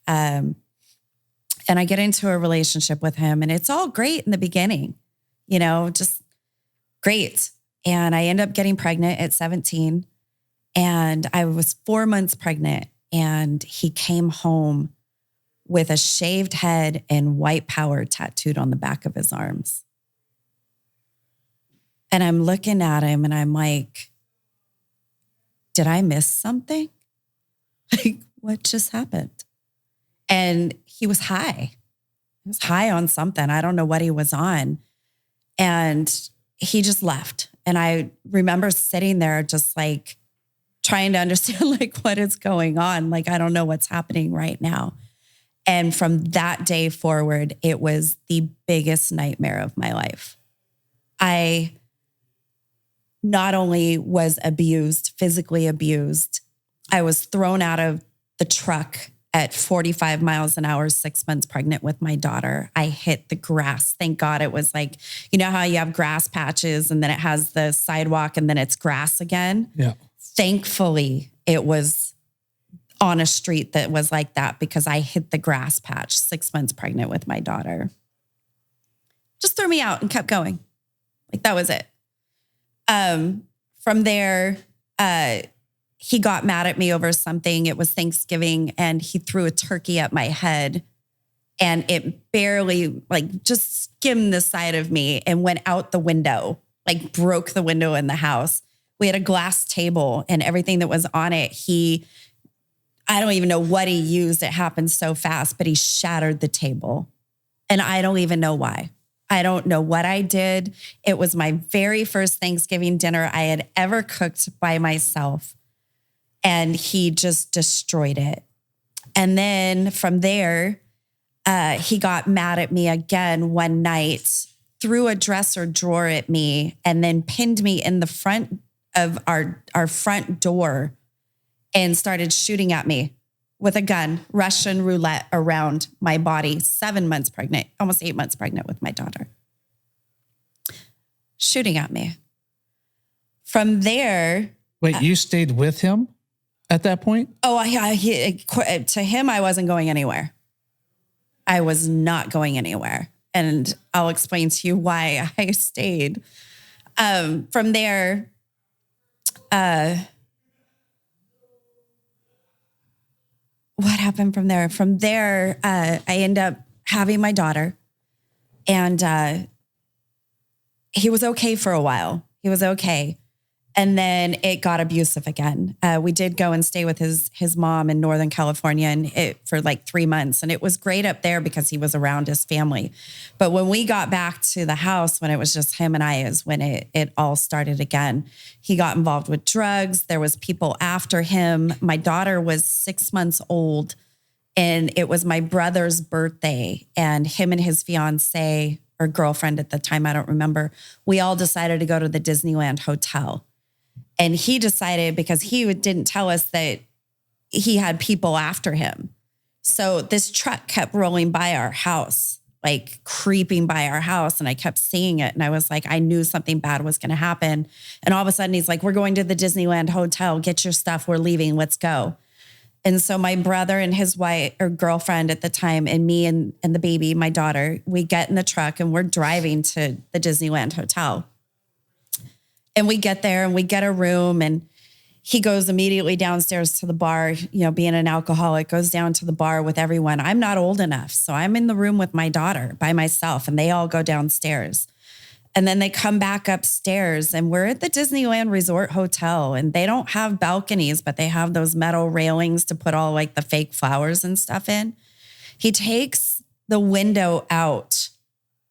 And I get into a relationship with him, and it's all great in the beginning, just great. And I end up getting pregnant at 17, and I was 4 months pregnant, and he came home with a shaved head and white power tattooed on the back of his arms. And I'm looking at him and I'm like, did I miss something? Like, what just happened? And he was high. He was high on something. I don't know what he was on. And he just left. And I remember sitting there just like trying to understand like what is going on. Like, I don't know what's happening right now. And from that day forward, it was the biggest nightmare of my life. I not only was abused, physically abused, I was thrown out of the truck at 45 miles an hour, 6 months pregnant with my daughter. I hit the grass. Thank God it was like, how you have grass patches and then it has the sidewalk and then it's grass again. Yeah. Thankfully, it was on a street that was like that because I hit the grass patch 6 months pregnant with my daughter. Just threw me out and kept going. Like that was it. From there, he got mad at me over something. It was Thanksgiving and he threw a turkey at my head and it barely like just skimmed the side of me and went out the window, like broke the window in the house. We had a glass table and everything that was on it. I don't even know what he used. It happened so fast, but he shattered the table. And I don't even know why. I don't know what I did. It was my very first Thanksgiving dinner I had ever cooked by myself. And he just destroyed it. And then from there, he got mad at me again one night, threw a dresser drawer at me, and then pinned me in the front of our front door and started shooting at me with a gun, Russian roulette around my body, 7 months pregnant, almost 8 months pregnant with my daughter. Shooting at me. From there... Wait, you stayed with him at that point? Oh, to him, I wasn't going anywhere. I was not going anywhere. And I'll explain to you why I stayed. From there, what happened from there? From there, I ended up having my daughter, and he was okay for a while. He was okay. And then it got abusive again. We did go and stay with his mom in Northern California for like 3 months. And it was great up there because he was around his family. But when we got back to the house, when it was just him and I, is when it all started again. He got involved with drugs. There was people after him. My daughter was 6 months old, and it was my brother's birthday, and him and his fiance or girlfriend at the time, I don't remember, we all decided to go to the Disneyland hotel. And he decided, because he didn't tell us, that he had people after him. So this truck kept rolling by our house, like creeping by our house. And I kept seeing it. And I was like, I knew something bad was going to happen. And all of a sudden he's like, we're going to the Disneyland hotel. Get your stuff. We're leaving. Let's go. And so my brother and his wife or girlfriend at the time, and me and the baby, my daughter, we get in the truck and we're driving to the Disneyland hotel. And we get there and we get a room, and he goes immediately downstairs to the bar, being an alcoholic, goes down to the bar with everyone. I'm not old enough. So I'm in the room with my daughter by myself, and they all go downstairs. And then they come back upstairs, and we're at the Disneyland Resort Hotel, and they don't have balconies, but they have those metal railings to put all like the fake flowers and stuff in. He takes the window out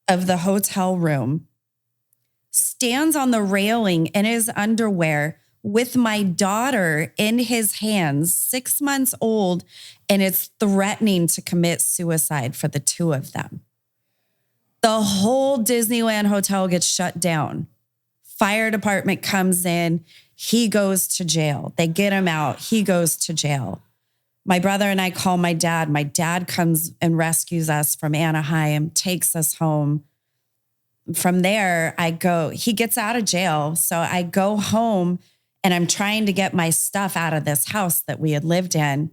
of the hotel room, stands on the railing in his underwear with my daughter in his hands, 6 months old, and is threatening to commit suicide for the two of them. The whole Disneyland hotel gets shut down. Fire department comes in. He goes to jail. They get him out. He goes to jail. My brother and I call my dad. My dad comes and rescues us from Anaheim, takes us home. From there, he gets out of jail. So I go home, and I'm trying to get my stuff out of this house that we had lived in.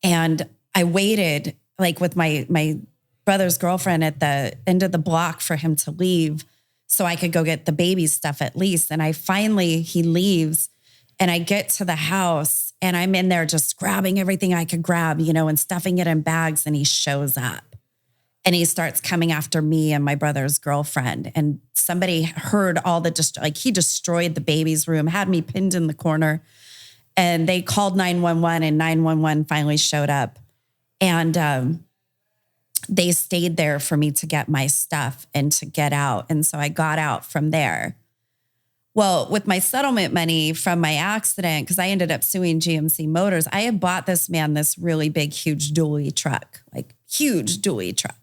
And I waited like with my brother's girlfriend at the end of the block for him to leave so I could go get the baby stuff at least. And he leaves, and I get to the house, and I'm in there just grabbing everything I could grab, and stuffing it in bags. And he shows up. And he starts coming after me and my brother's girlfriend. And somebody heard all he destroyed the baby's room, had me pinned in the corner. And they called 911, and 911 finally showed up. And they stayed there for me to get my stuff and to get out. And so I got out from there. Well, with my settlement money from my accident, because I ended up suing GMC Motors, I had bought this man this really big, huge dually truck, like huge dually truck.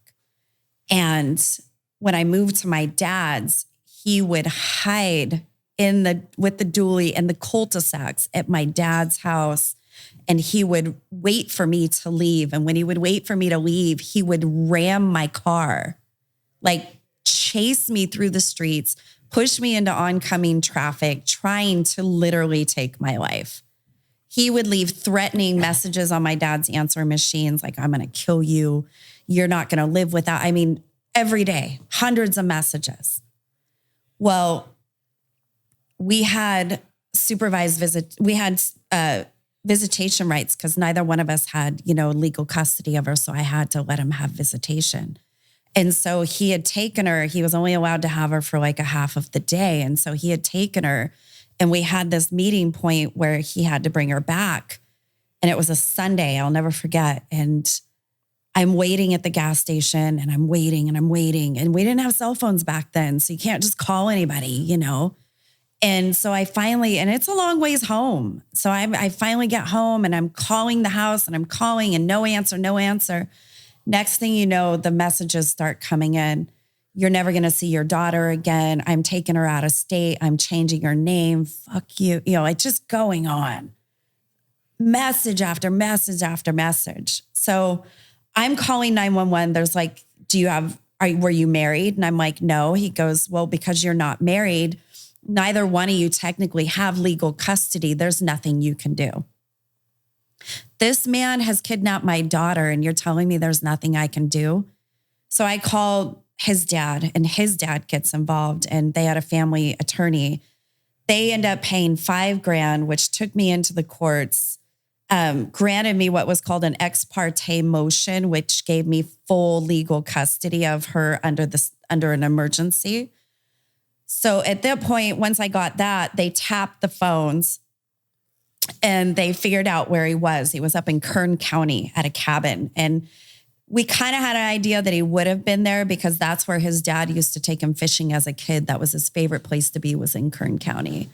And when I moved to my dad's, he would hide with the dually in the cul-de-sacs at my dad's house. And he would wait for me to leave. And when he would wait for me to leave, he would ram my car, like chase me through the streets, push me into oncoming traffic, trying to literally take my life. He would leave threatening messages on my dad's answer machines, like, I'm going to kill you. You're not going to live without, every day, hundreds of messages. Well, we had visitation rights because neither one of us had, legal custody of her. So I had to let him have visitation. And so he had taken her. He was only allowed to have her for like a half of the day. And so he had taken her, and we had this meeting point where he had to bring her back. And it was a Sunday, I'll never forget. And I'm waiting at the gas station, and I'm waiting and I'm waiting. And we didn't have cell phones back then, so you can't just call anybody, And so I finally, and it's a long ways home. So I finally get home, and I'm calling the house, and I'm calling, and no answer. Next thing you know, the messages start coming in. You're never going to see your daughter again. I'm taking her out of state. I'm changing her name. Fuck you. It's just going on. Message after message after message. So I'm calling 911. There's like, were you married? And I'm like, no. He goes, well, because you're not married, neither one of you technically have legal custody. There's nothing you can do. This man has kidnapped my daughter, and you're telling me there's nothing I can do? So I called his dad, and his dad gets involved, and they had a family attorney. They end up paying $5,000, which took me into the courts, granted me what was called an ex parte motion, which gave me full legal custody of her under an emergency. So at that point, once I got that, they tapped the phones and they figured out where he was. He was up in Kern County at a cabin. And we kind of had an idea that he would have been there because that's where his dad used to take him fishing as a kid. That was his favorite place to be, was in Kern County.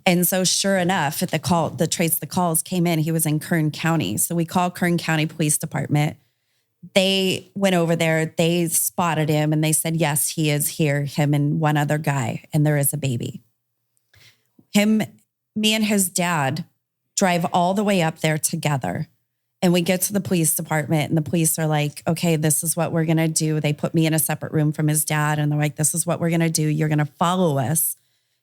And so sure enough, at the calls came in, he was in Kern County. So we called Kern County Police Department. They went over there, they spotted him and they said, yes, he is here, him and one other guy, and there is a baby. Me and his dad drive all the way up there together. And we get to the police department and the police are like, okay, this is what we're going to do. They put me in a separate room from his dad and they're like, this is what we're going to do. You're going to follow us.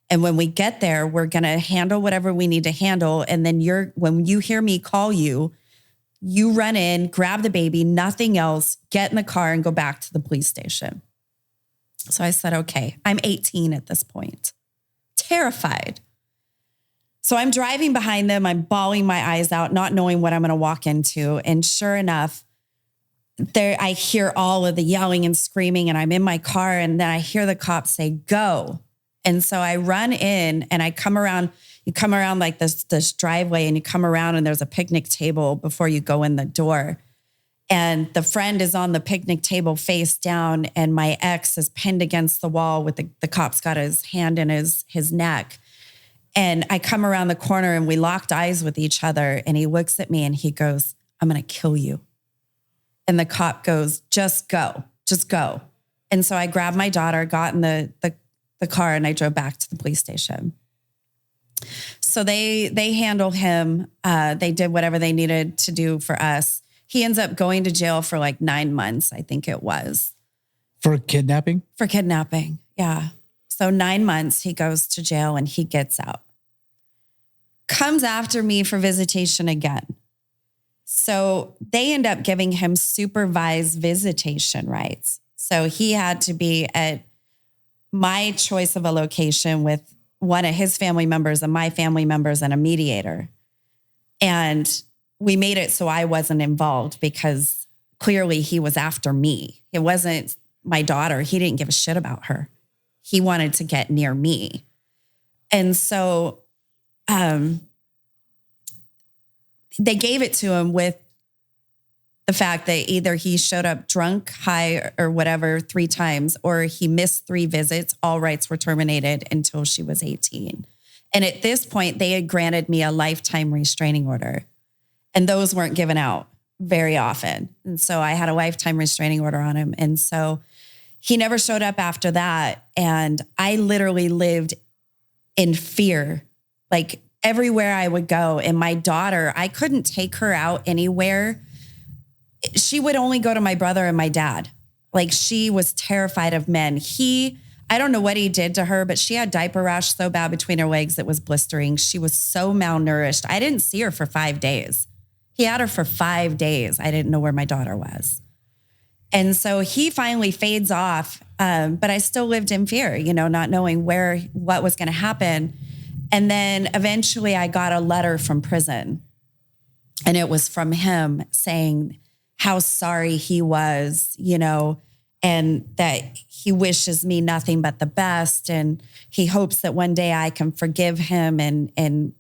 And when we get there, we're going to handle whatever we need to handle. And then when you hear me call you, you run in, grab the baby, nothing else, get in the car and go back to the police station. So I said, okay, I'm 18 at this point, terrified. So I'm driving behind them. I'm bawling my eyes out, not knowing what I'm going to walk into. And sure enough, I hear all of the yelling and screaming and I'm in my car. And then I hear the cops say, go. And so I run in and I come around. You come around like this driveway and you come around and there's a picnic table before you go in the door. And the friend is on the picnic table face down and my ex is pinned against the wall with the cop's got his hand in his neck. And I come around the corner and we locked eyes with each other and he looks at me and he goes, I'm going to kill you. And the cop goes, just go. And so I grabbed my daughter, got in the car and I drove back to the police station. So they handled him. They did whatever they needed to do for us. He ends up going to jail for like 9 months, I think it was. For kidnapping? For kidnapping, yeah. So 9 months, he goes to jail and he gets out. Comes after me for visitation again. So they end up giving him supervised visitation rights. So he had to be at my choice of a location with one of his family members and my family members and a mediator. And we made it so I wasn't involved because clearly he was after me. It wasn't my daughter. He didn't give a shit about her. He wanted to get near me. And so they gave it to him with the fact that either he showed up drunk, high, or whatever 3 times, or he missed 3 visits. All rights were terminated until she was 18. And at this point, they had granted me a lifetime restraining order. And those weren't given out very often. And so I had a lifetime restraining order on him. And so he never showed up after that. And I literally lived in fear, like everywhere I would go. And my daughter, I couldn't take her out anywhere. She would only go to my brother and my dad. Like she was terrified of men. I don't know what he did to her, but she had diaper rash so bad between her legs it was blistering. She was so malnourished. I didn't see her for 5 days. He had her for 5 days. I didn't know where my daughter was. And so he finally fades off, but I still lived in fear, not knowing what was going to happen. And then eventually I got a letter from prison, and it was from him saying how sorry he was, and that he wishes me nothing but the best. And he hopes that one day I can forgive him, and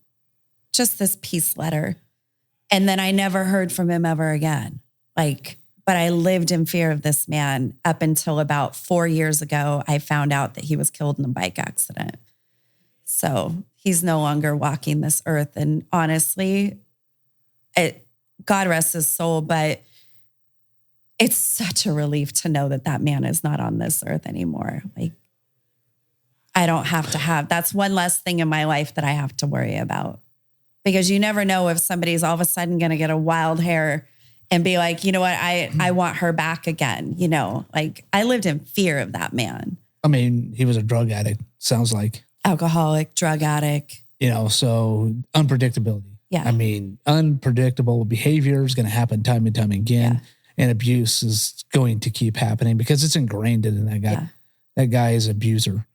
just this peace letter. And then I never heard from him ever again. But I lived in fear of this man up until about 4 years ago. I found out that he was killed in a bike accident. So he's no longer walking this earth. And honestly, God rest his soul, but it's such a relief to know that man is not on this earth anymore. I don't have to that's one less thing in my life that I have to worry about, because you never know if somebody's all of a sudden going to get a wild hair and be like, you know what, I want her back again. I lived in fear of that man. I mean, he was a drug addict, sounds like. Alcoholic, drug addict. So unpredictability. Yeah. I mean, unpredictable behavior is going to happen time and time again. Yeah. And abuse is going to keep happening because it's ingrained in that guy. Yeah. That guy is an abuser.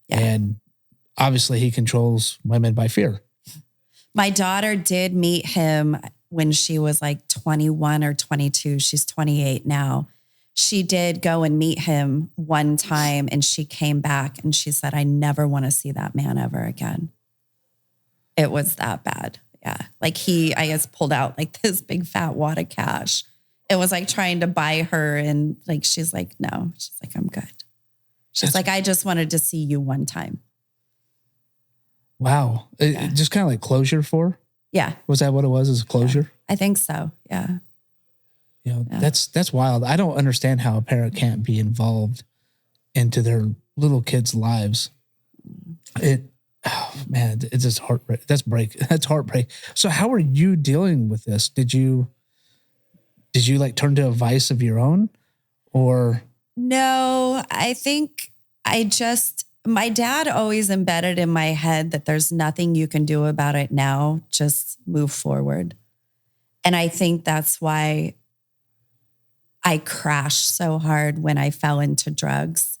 Yeah. And obviously he controls women by fear. My daughter did meet him when she was like 21 or 22. She's 28 now. She did go and meet him one time and she came back and she said, I never want to see that man ever again. It was that bad. Yeah. Like I guess pulled out like this big fat wad of cash. It was like trying to buy her. And like, she's like, no, she's like, I'm good. She's like, I just wanted to see you one time. Wow. Yeah. Just kind of like closure for? Yeah. Was that what it was? Is closure? Yeah, I think so. Yeah. You know, that's wild. I don't understand how a parent can't be involved into their little kids' lives. Man, it's just heartbreak. That's heartbreak. So how are you dealing with this? Did you like turn to a vice of your own or? No, I think my dad always embedded in my head that there's nothing you can do about it now. Just move forward. And I think that's why I crashed so hard when I fell into drugs,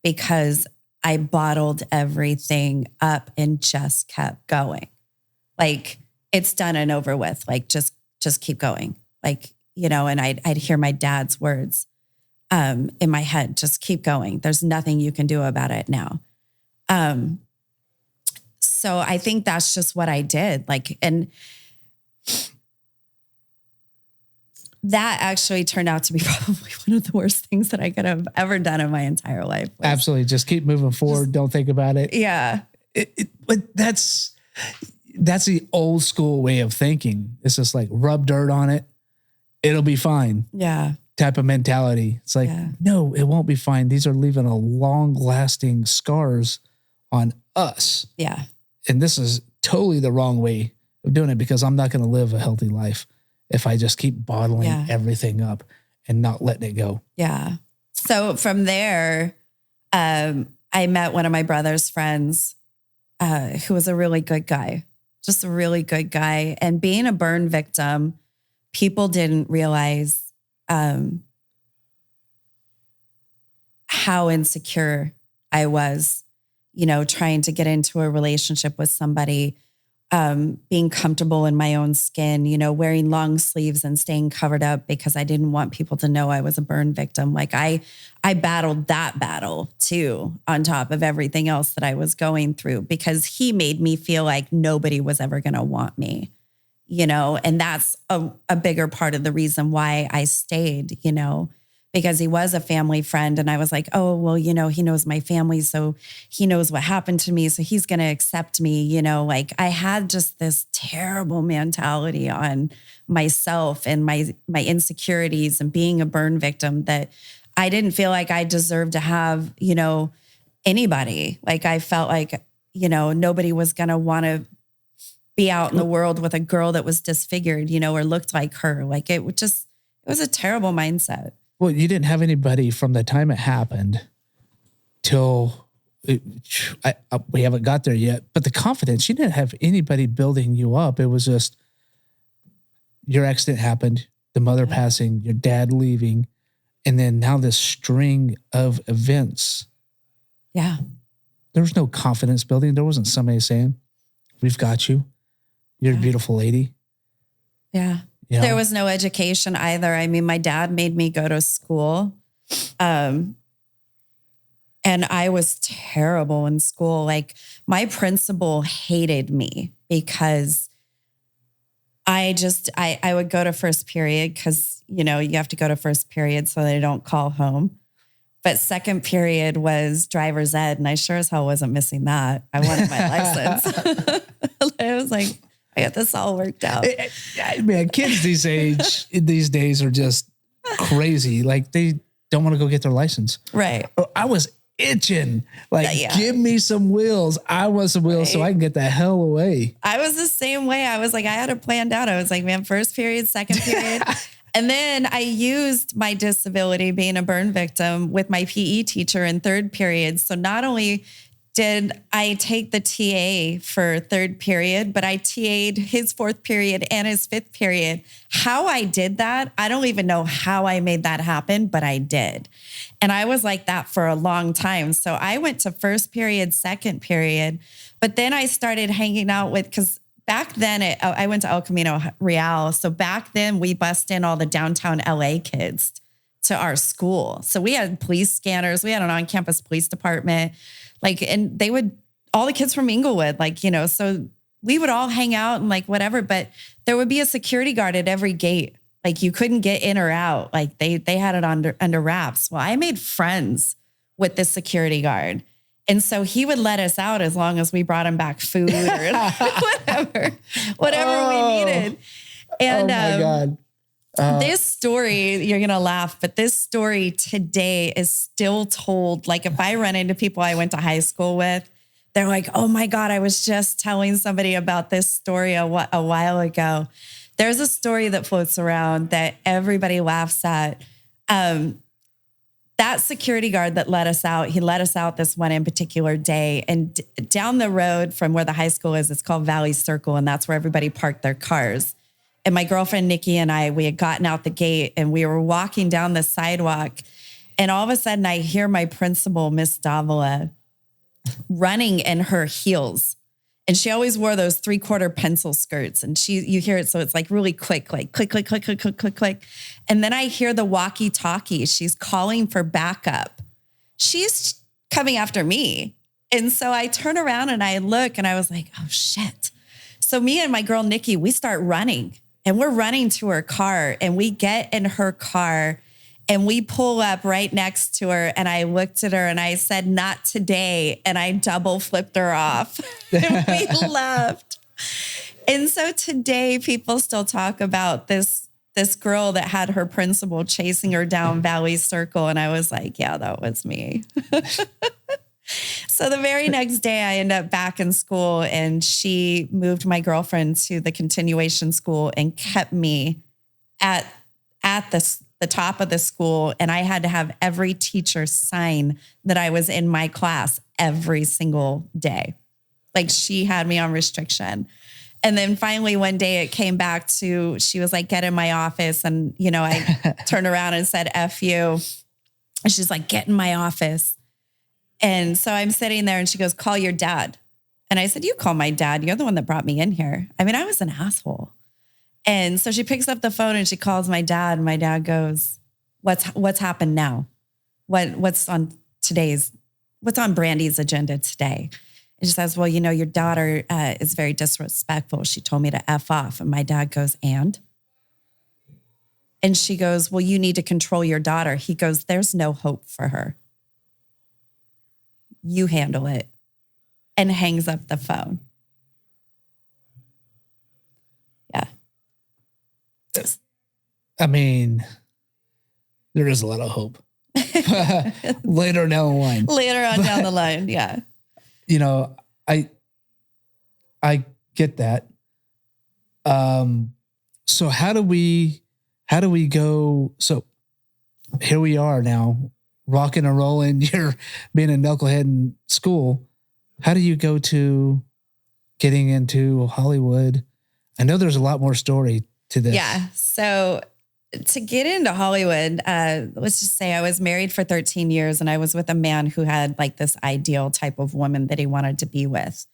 because I bottled everything up and just kept going. Like, it's done and over with. Like, just keep going. Like, you know, and I'd hear my dad's words in my head, just keep going. There's nothing you can do about it now. So I think that's just what I did. Like, and that actually turned out to be probably one of the worst things that I could have ever done in my entire life. Absolutely. Just keep moving forward. Don't think about it. Yeah. But that's the old school way of thinking. It's just like rub dirt on it. It'll be fine. Yeah. Type of mentality. It's like, no, it won't be fine. These are leaving a long lasting scars on us. Yeah. And this is totally the wrong way of doing it, because I'm not going to live a healthy life if I just keep bottling everything up and not letting it go. Yeah. So from there, I met one of my brother's friends who was a really good guy, just a really good guy. And being a burn victim, people didn't realize how insecure I was, you know, trying to get into a relationship with somebody, being comfortable in my own skin, you know, wearing long sleeves and staying covered up because I didn't want people to know I was a burn victim. Like I battled that battle too, on top of everything else that I was going through, because he made me feel like nobody was ever going to want me, you know, and that's a bigger part of the reason why I stayed, you know, because he was a family friend. And I was like, oh, well, you know, he knows my family, so he knows what happened to me, so he's going to accept me, you know. Like, I had just this terrible mentality on myself and my insecurities and being a burn victim, that I didn't feel like I deserved to have, you know, anybody. Like, I felt like, you know, nobody was going to want to be out in the world with a girl that was disfigured, you know, or looked like her. Like, it was a terrible mindset. Well, you didn't have anybody from the time it happened till we haven't got there yet. But the confidence, you didn't have anybody building you up. It was just your accident happened, the mother passing, your dad leaving, and then now this string of events. Yeah. There was no confidence building. There wasn't somebody saying, we've got you. You're a beautiful lady. Yeah. You know? There was no education either. I mean, my dad made me go to school. And I was terrible in school. Like, my principal hated me because I would go to first period because, you know, you have to go to first period so they don't call home. But second period was driver's ed, and I sure as hell wasn't missing that. I wanted my license. I was like, I got this all worked out. Man, kids these days are just crazy. Like, they don't want to go get their license. Right. I was itching. Like, give me some wheels. I want some wheels so I can get the hell away. I was the same way. I was like, I had it planned out. I was like, man, first period, second period. And then I used my disability, being a burn victim, with my PE teacher in third period. So not only did I take the TA for third period, but I TA'd his fourth period and his fifth period. How I did that, I don't even know how I made that happen, but I did. And I was like that for a long time. So I went to first period, second period, but then I started hanging out with, because back then I went to El Camino Real. So back then we bussed in all the downtown LA kids to our school. So we had police scanners. We had an on-campus police department. Like, and they would, all the kids from Inglewood, like, you know, so we would all hang out and like whatever, but there would be a security guard at every gate. Like you couldn't get in or out. Like they had it under wraps. Well, I made friends with this security guard. And so he would let us out as long as we brought him back food or whatever we needed. And, oh my God. This story, you're going to laugh, but this story today is still told. Like if I run into people I went to high school with, they're like, oh my God, I was just telling somebody about this story a while ago. There's a story that floats around that everybody laughs at. That security guard that let us out, he let us out this one in particular day. And down the road from where the high school is, it's called Valley Circle. And that's where everybody parked their cars. And my girlfriend, Nikki, and I, we had gotten out the gate and we were walking down the sidewalk. And all of a sudden I hear my principal, Miss Davila, running in her heels. And she always wore those 3/4 pencil skirts. And you hear it. So it's like really quick, like click, click, click, click, click, click, click. And then I hear the walkie-talkie. She's calling for backup. She's coming after me. And so I turn around and I look and I was like, oh shit. So me and my girl, Nikki, we start running. And we're running to her car and we get in her car and we pull up right next to her. And I looked at her and I said, not today. And I double flipped her off and we left. And so today people still talk about this girl that had her principal chasing her down Valley Circle. And I was like, yeah, that was me. So the very next day I ended up back in school and she moved my girlfriend to the continuation school and kept me at the top of the school. And I had to have every teacher sign that I was in my class every single day. Like she had me on restriction. And then finally one day it came back to, she was like, get in my office. And, you know, I turned around and said, F you. And she's like, get in my office. And so I'm sitting there and she goes, call your dad. And I said, you call my dad. You're the one that brought me in here. I mean, I was an asshole. And so she picks up the phone and she calls my dad. And my dad goes, what's happened now? What's on Brandie's agenda today? And she says, well, you know, your daughter is very disrespectful. She told me to F off. And my dad goes, and she goes, well, you need to control your daughter. He goes, there's no hope for her. You handle it, and hangs up the phone. Yeah. I mean, there is a lot of hope. Later down the line. Down the line, yeah. You know, I get that. So how do we go? So here we are now, rocking and rolling. You're being a knucklehead in school. How do you go to getting into Hollywood? I know there's a lot more story to this. Yeah. So to get into Hollywood, let's just say I was married for 13 years and I was with a man who had like this ideal type of woman that he wanted to be with.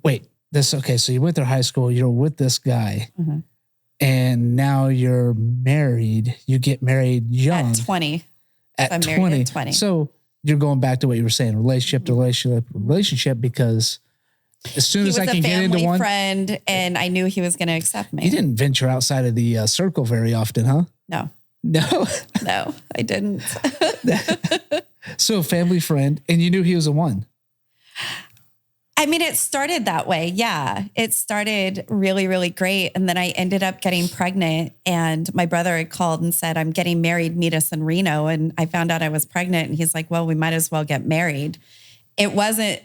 Wait, okay. So you went through high school, you're with this guy, and now you're married. You get married young. At 20. At 20. 20. So you're going back to what you were saying, relationship, because as soon as I can get into one. He was a family friend and I knew he was going to accept me. You didn't venture outside of the circle very often, huh? No. No? No, I didn't. So family friend, and you knew he was a one. I mean, it started that way. Yeah. It started really, really great. And then I ended up getting pregnant and my brother had called and said, I'm getting married, meet us in Reno. And I found out I was pregnant and he's like, well, we might as well get married. It wasn't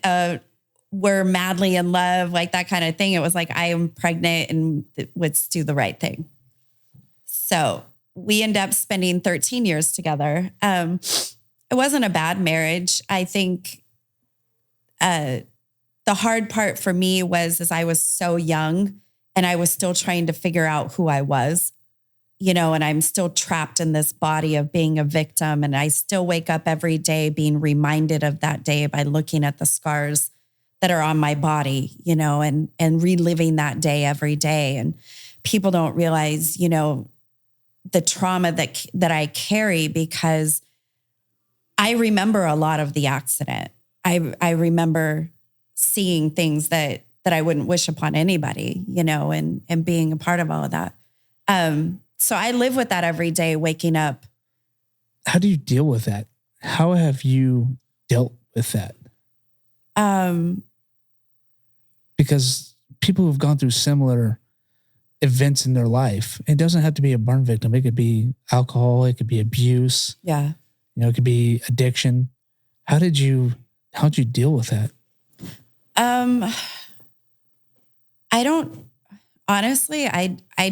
we're madly in love, like that kind of thing. It was like, I am pregnant and let's do the right thing. So we ended up spending 13 years together. It wasn't a bad marriage. I think the hard part for me was I was so young and I was still trying to figure out who I was, and I'm still trapped in this body of being a victim. And I still wake up every day being reminded of that day by looking at the scars that are on my body, and reliving that day every day. And people don't realize, the trauma that I carry, because I remember a lot of the accident. I remember seeing things that I wouldn't wish upon anybody, and being a part of all of that. So I live with that every day, waking up. How do you deal with that? How have you dealt with that? Because people who've gone through similar events in their life, it doesn't have to be a burn victim. It could be alcohol. It could be abuse. Yeah. It could be addiction. How'd you deal with that? I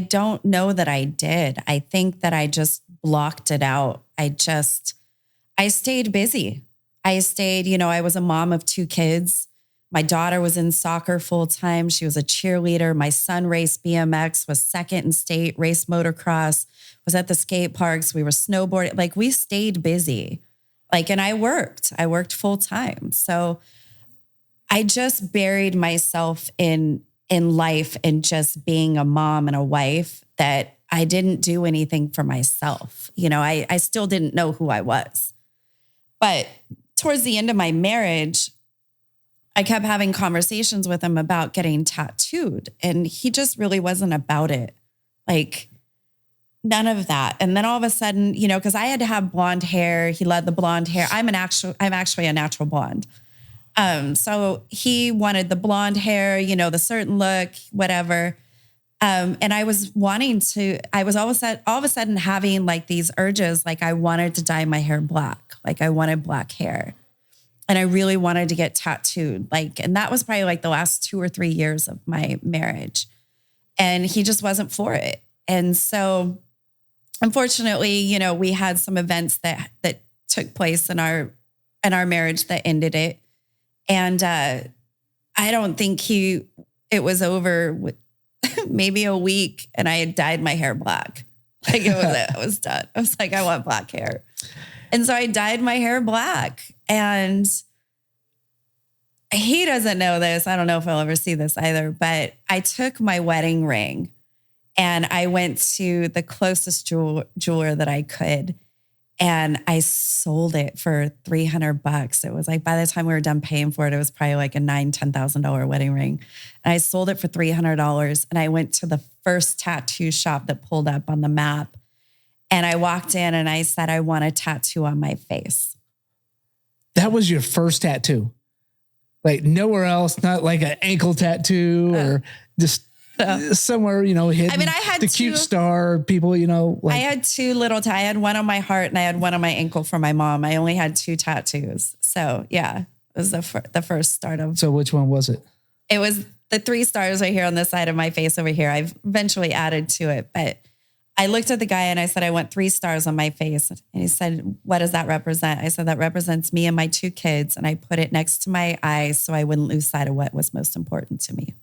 don't know that I did. I think that I just blocked it out. I stayed busy. I was a mom of 2 kids. My daughter was in soccer full time. She was a cheerleader. My son raced BMX, was second in state, raced motocross, was at the skate parks. We were snowboarding. Like, we stayed busy. And I worked full time. So I just buried myself in life and just being a mom and a wife, that I didn't do anything for myself. I still didn't know who I was. But towards the end of my marriage, I kept having conversations with him about getting tattooed, and he just really wasn't about it. None of that. And then all of a sudden, because I had to have blonde hair, he loved the blonde hair. I'm actually a natural blonde. So he wanted the blonde hair, the certain look, whatever. And I was all of a sudden having these urges, I wanted to dye my hair black. I wanted black hair. And I really wanted to get tattooed. And that was probably the last 2 or 3 years of my marriage. And he just wasn't for it. And so unfortunately, we had some events that took place in our marriage that ended it. And I don't think it was over with maybe a week, and I had dyed my hair black. I was done. I was I want black hair. And so I dyed my hair black, and he doesn't know this. I don't know if I'll ever see this either, but I took my wedding ring and I went to the closest jeweler that I could, and I sold it for $300. It was by the time we were done paying for it, it was probably a $9,000-$10,000 wedding ring. And I sold it for $300. And I went to the first tattoo shop that pulled up on the map. And I walked in and I said, I want a tattoo on my face. That was your first tattoo? Nowhere else, not an ankle tattoo or just somewhere, hidden. I had the cute star people, I had 2 little, I had one on my heart and I had one on my ankle for my mom. I only had 2 tattoos. So yeah, it was the first start of. So which one was it? It was the 3 stars right here on the side of my face over here. I've eventually added to it, but I looked at the guy and I said, I want 3 stars on my face. And he said, what does that represent? I said, that represents me and my 2 kids. And I put it next to my eyes so I wouldn't lose sight of what was most important to me.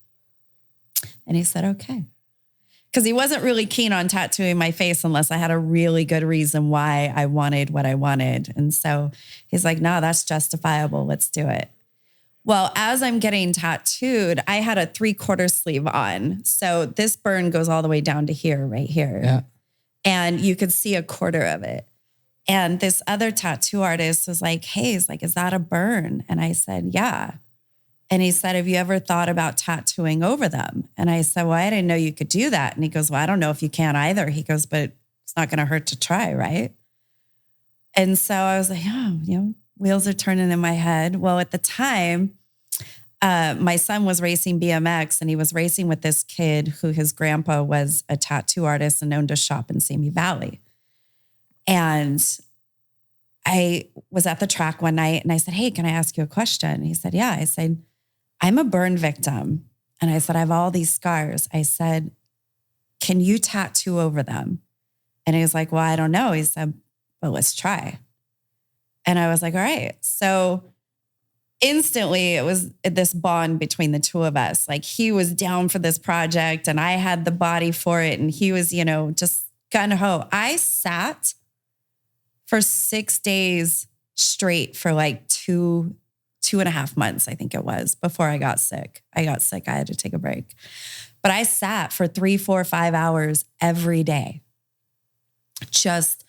And he said, okay. Because he wasn't really keen on tattooing my face unless I had a really good reason why I wanted what I wanted. And so he's like, no, that's justifiable. Let's do it. Well, as I'm getting tattooed, I had a 3/4 sleeve on. So this burn goes all the way down to here, right here. Yeah. And you could see a quarter of it. And this other tattoo artist was like, hey, is that a burn? And I said, yeah. And he said, have you ever thought about tattooing over them? And I said, well, I didn't know you could do that. And he goes, well, I don't know if you can either. He goes, but it's not going to hurt to try, right? And so I was like, oh, wheels are turning in my head. Well, at the time, my son was racing BMX and he was racing with this kid who his grandpa was a tattoo artist and owned a shop in Simi Valley. And I was at the track one night and I said, hey, can I ask you a question? And he said, yeah. I said, I'm a burn victim. And I said, I have all these scars. I said, can you tattoo over them? And he was like, well, I don't know. He said, well, let's try. And I was like, all right. So instantly it was this bond between the two of us. Like he was down for this project and I had the body for it. And he was, just gung ho. I sat for 6 days straight for like two and a half months, I think it was, before I got sick. I had to take a break. But I sat for 3, 4, 5 hours every day, just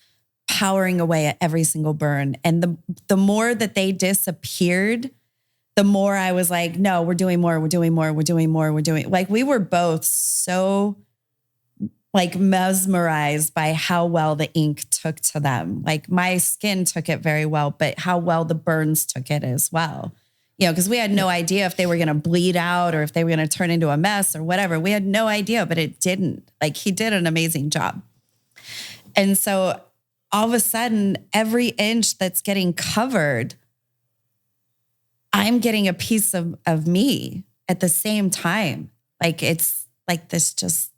powering away at every single burn. And the more that they disappeared, the more I was like, no, we're doing more. Like we were both so like mesmerized by how well the ink took to them. Like my skin took it very well, but how well the burns took it as well. Because we had no idea if they were going to bleed out or if they were going to turn into a mess or whatever. We had no idea, but it didn't. Like he did an amazing job. And so all of a sudden, every inch that's getting covered, I'm getting a piece of me at the same time. Like it's like this just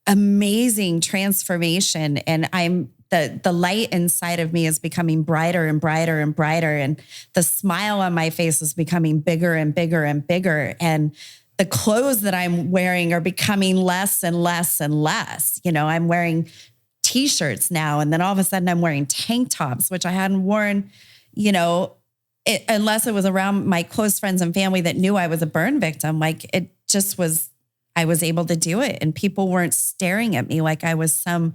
amazing transformation. And I'm the light inside of me is becoming brighter and brighter and brighter. And the smile on my face is becoming bigger and bigger and bigger. And the clothes that I'm wearing are becoming less and less and less. I'm wearing t-shirts now. And then all of a sudden I'm wearing tank tops, which I hadn't worn, unless it was around my close friends and family that knew I was a burn victim. Like it just was, I was able to do it. And people weren't staring at me like I was some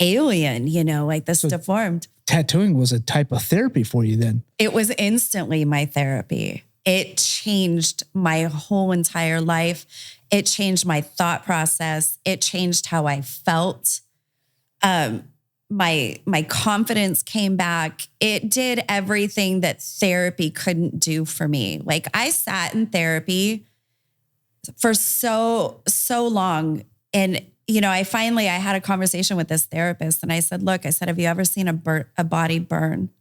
alien, like this deformed. Tattooing was a type of therapy for you then. It was instantly my therapy. It changed my whole entire life. It changed my thought process. It changed how I felt. My confidence came back. It did everything that therapy couldn't do for me. Like I sat in therapy for so long. And, I had a conversation with this therapist and I said, look, have you ever seen a body burn?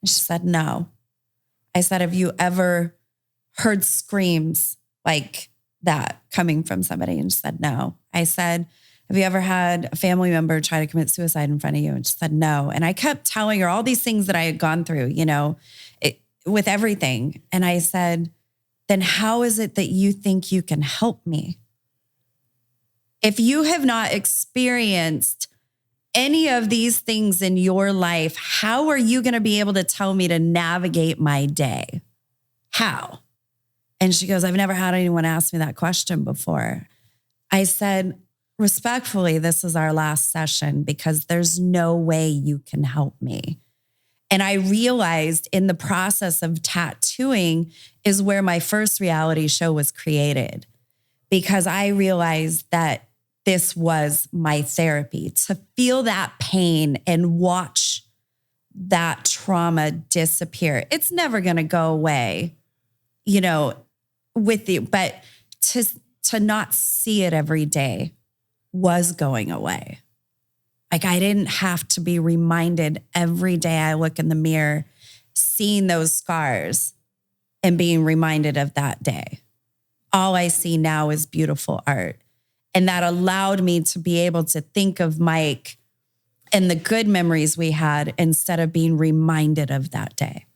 And she said, no. I said, have you ever heard screams like that coming from somebody? And she said, no. I said, have you ever had a family member try to commit suicide in front of you? And she said, no. And I kept telling her all these things that I had gone through, with everything. And I said, then how is it that you think you can help me? If you have not experienced any of these things in your life, how are you going to be able to tell me to navigate my day? How? And she goes, I've never had anyone ask me that question before. I said, respectfully, this is our last session because there's no way you can help me. And I realized in the process of tattooing is where my first reality show was created, because I realized that this was my therapy, to feel that pain and watch that trauma disappear. It's never going to go away, with you, but to not see it every day was going away. Like I didn't have to be reminded every day I look in the mirror, seeing those scars and being reminded of that day. All I see now is beautiful art. And that allowed me to be able to think of Mike and the good memories we had instead of being reminded of that day.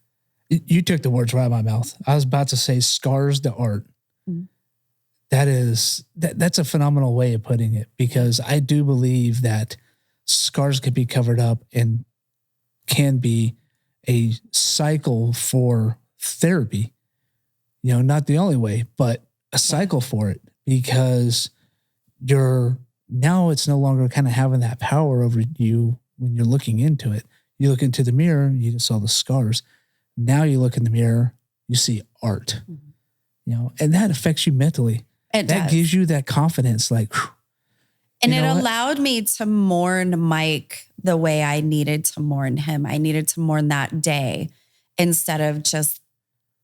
You took the words right out of my mouth. I was about to say scars to art. Mm-hmm. That's a phenomenal way of putting it, because I do believe that scars can be covered up and can be a cycle for therapy. Not the only way, but a cycle for it, because now it's no longer kind of having that power over you when you're looking into it. You look into the mirror, you just saw the scars. Now you look in the mirror, you see art, and that affects you mentally. That gives you that confidence, like, whew, and it allowed me to mourn Mike the way I needed to mourn him. I needed to mourn that day instead of just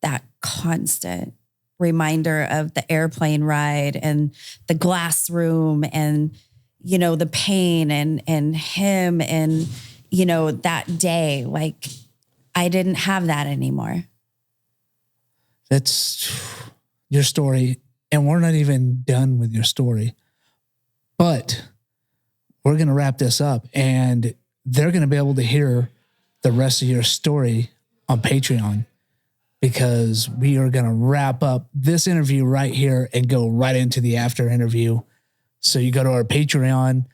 that constant reminder of the airplane ride and the glass room and, the pain and him and, that day. Like I didn't have that anymore. That's your story. And we're not even done with your story, but we're going to wrap this up and they're going to be able to hear the rest of your story on Patreon. because we are going to wrap up this interview right here and go right into the after interview. So you go to our Patreon,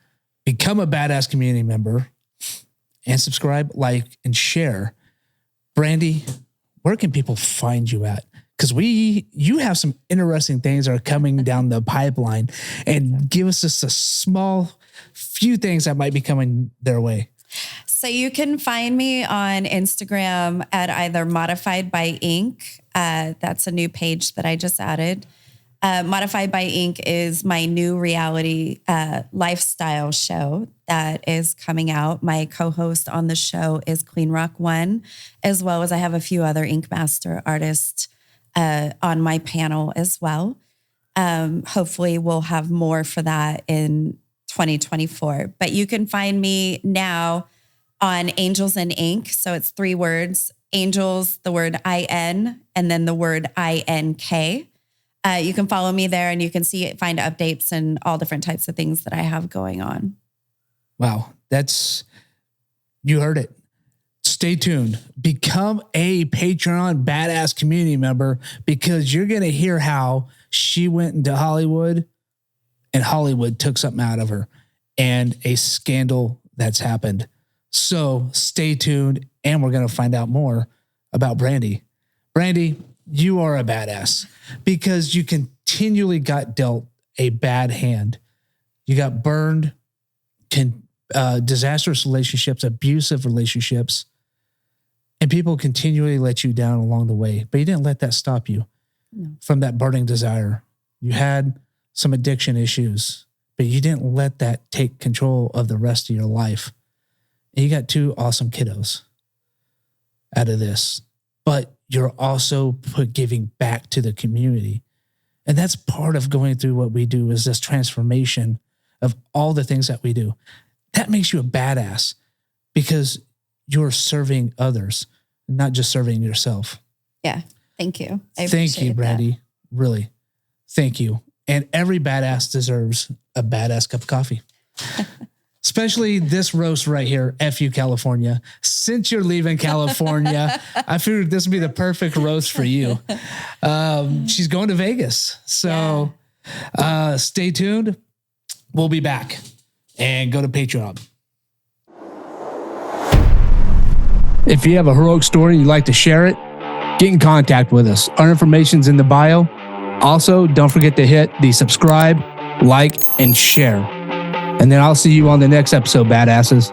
become a badass community member, and subscribe, like, and share. Brandie, where can people find you at? Because you have some interesting things that are coming down the pipeline, and give us just a small few things that might be coming their way. So you can find me on Instagram at either Modified by Ink. That's a new page that I just added. Modified by Ink is my new reality lifestyle show that is coming out. My co-host on the show is Queen Rock One, as well as I have a few other Ink Master artists on my panel as well. Hopefully we'll have more for that in 2024. But you can find me now on Angels and Ink. So it's 3 words: Angels, the word I-N, and then the word I-N-K. You can follow me there, and you can find updates and all different types of things that I have going on. Wow. You heard it. Stay tuned. Become a Patreon badass community member, because you're going to hear how she went into Hollywood and Hollywood took something out of her, and a scandal that's happened. So stay tuned, and we're going to find out more about Brandie. Brandie, you are a badass because you continually got dealt a bad hand. You got burned, disastrous relationships, abusive relationships, and people continually let you down along the way. But you didn't let that stop you from that burning desire. You had some addiction issues, but you didn't let that take control of the rest of your life. And you got 2 awesome kiddos out of this. But you're also giving back to the community. And that's part of going through what we do, is this transformation of all the things that we do. That makes you a badass, because you're serving others, not just serving yourself. Yeah. Thank you. Thank you, Brandie. Really. Thank you. And every badass deserves a badass cup of coffee. Especially this roast right here, F.U. California. Since you're leaving California, I figured this would be the perfect roast for you. She's going to Vegas. So stay tuned. We'll be back. And go to Patreon. If you have a heroic story and you'd like to share it, get in contact with us. Our information's in the bio. Also, don't forget to hit the subscribe, like, and share. And then I'll see you on the next episode, badasses.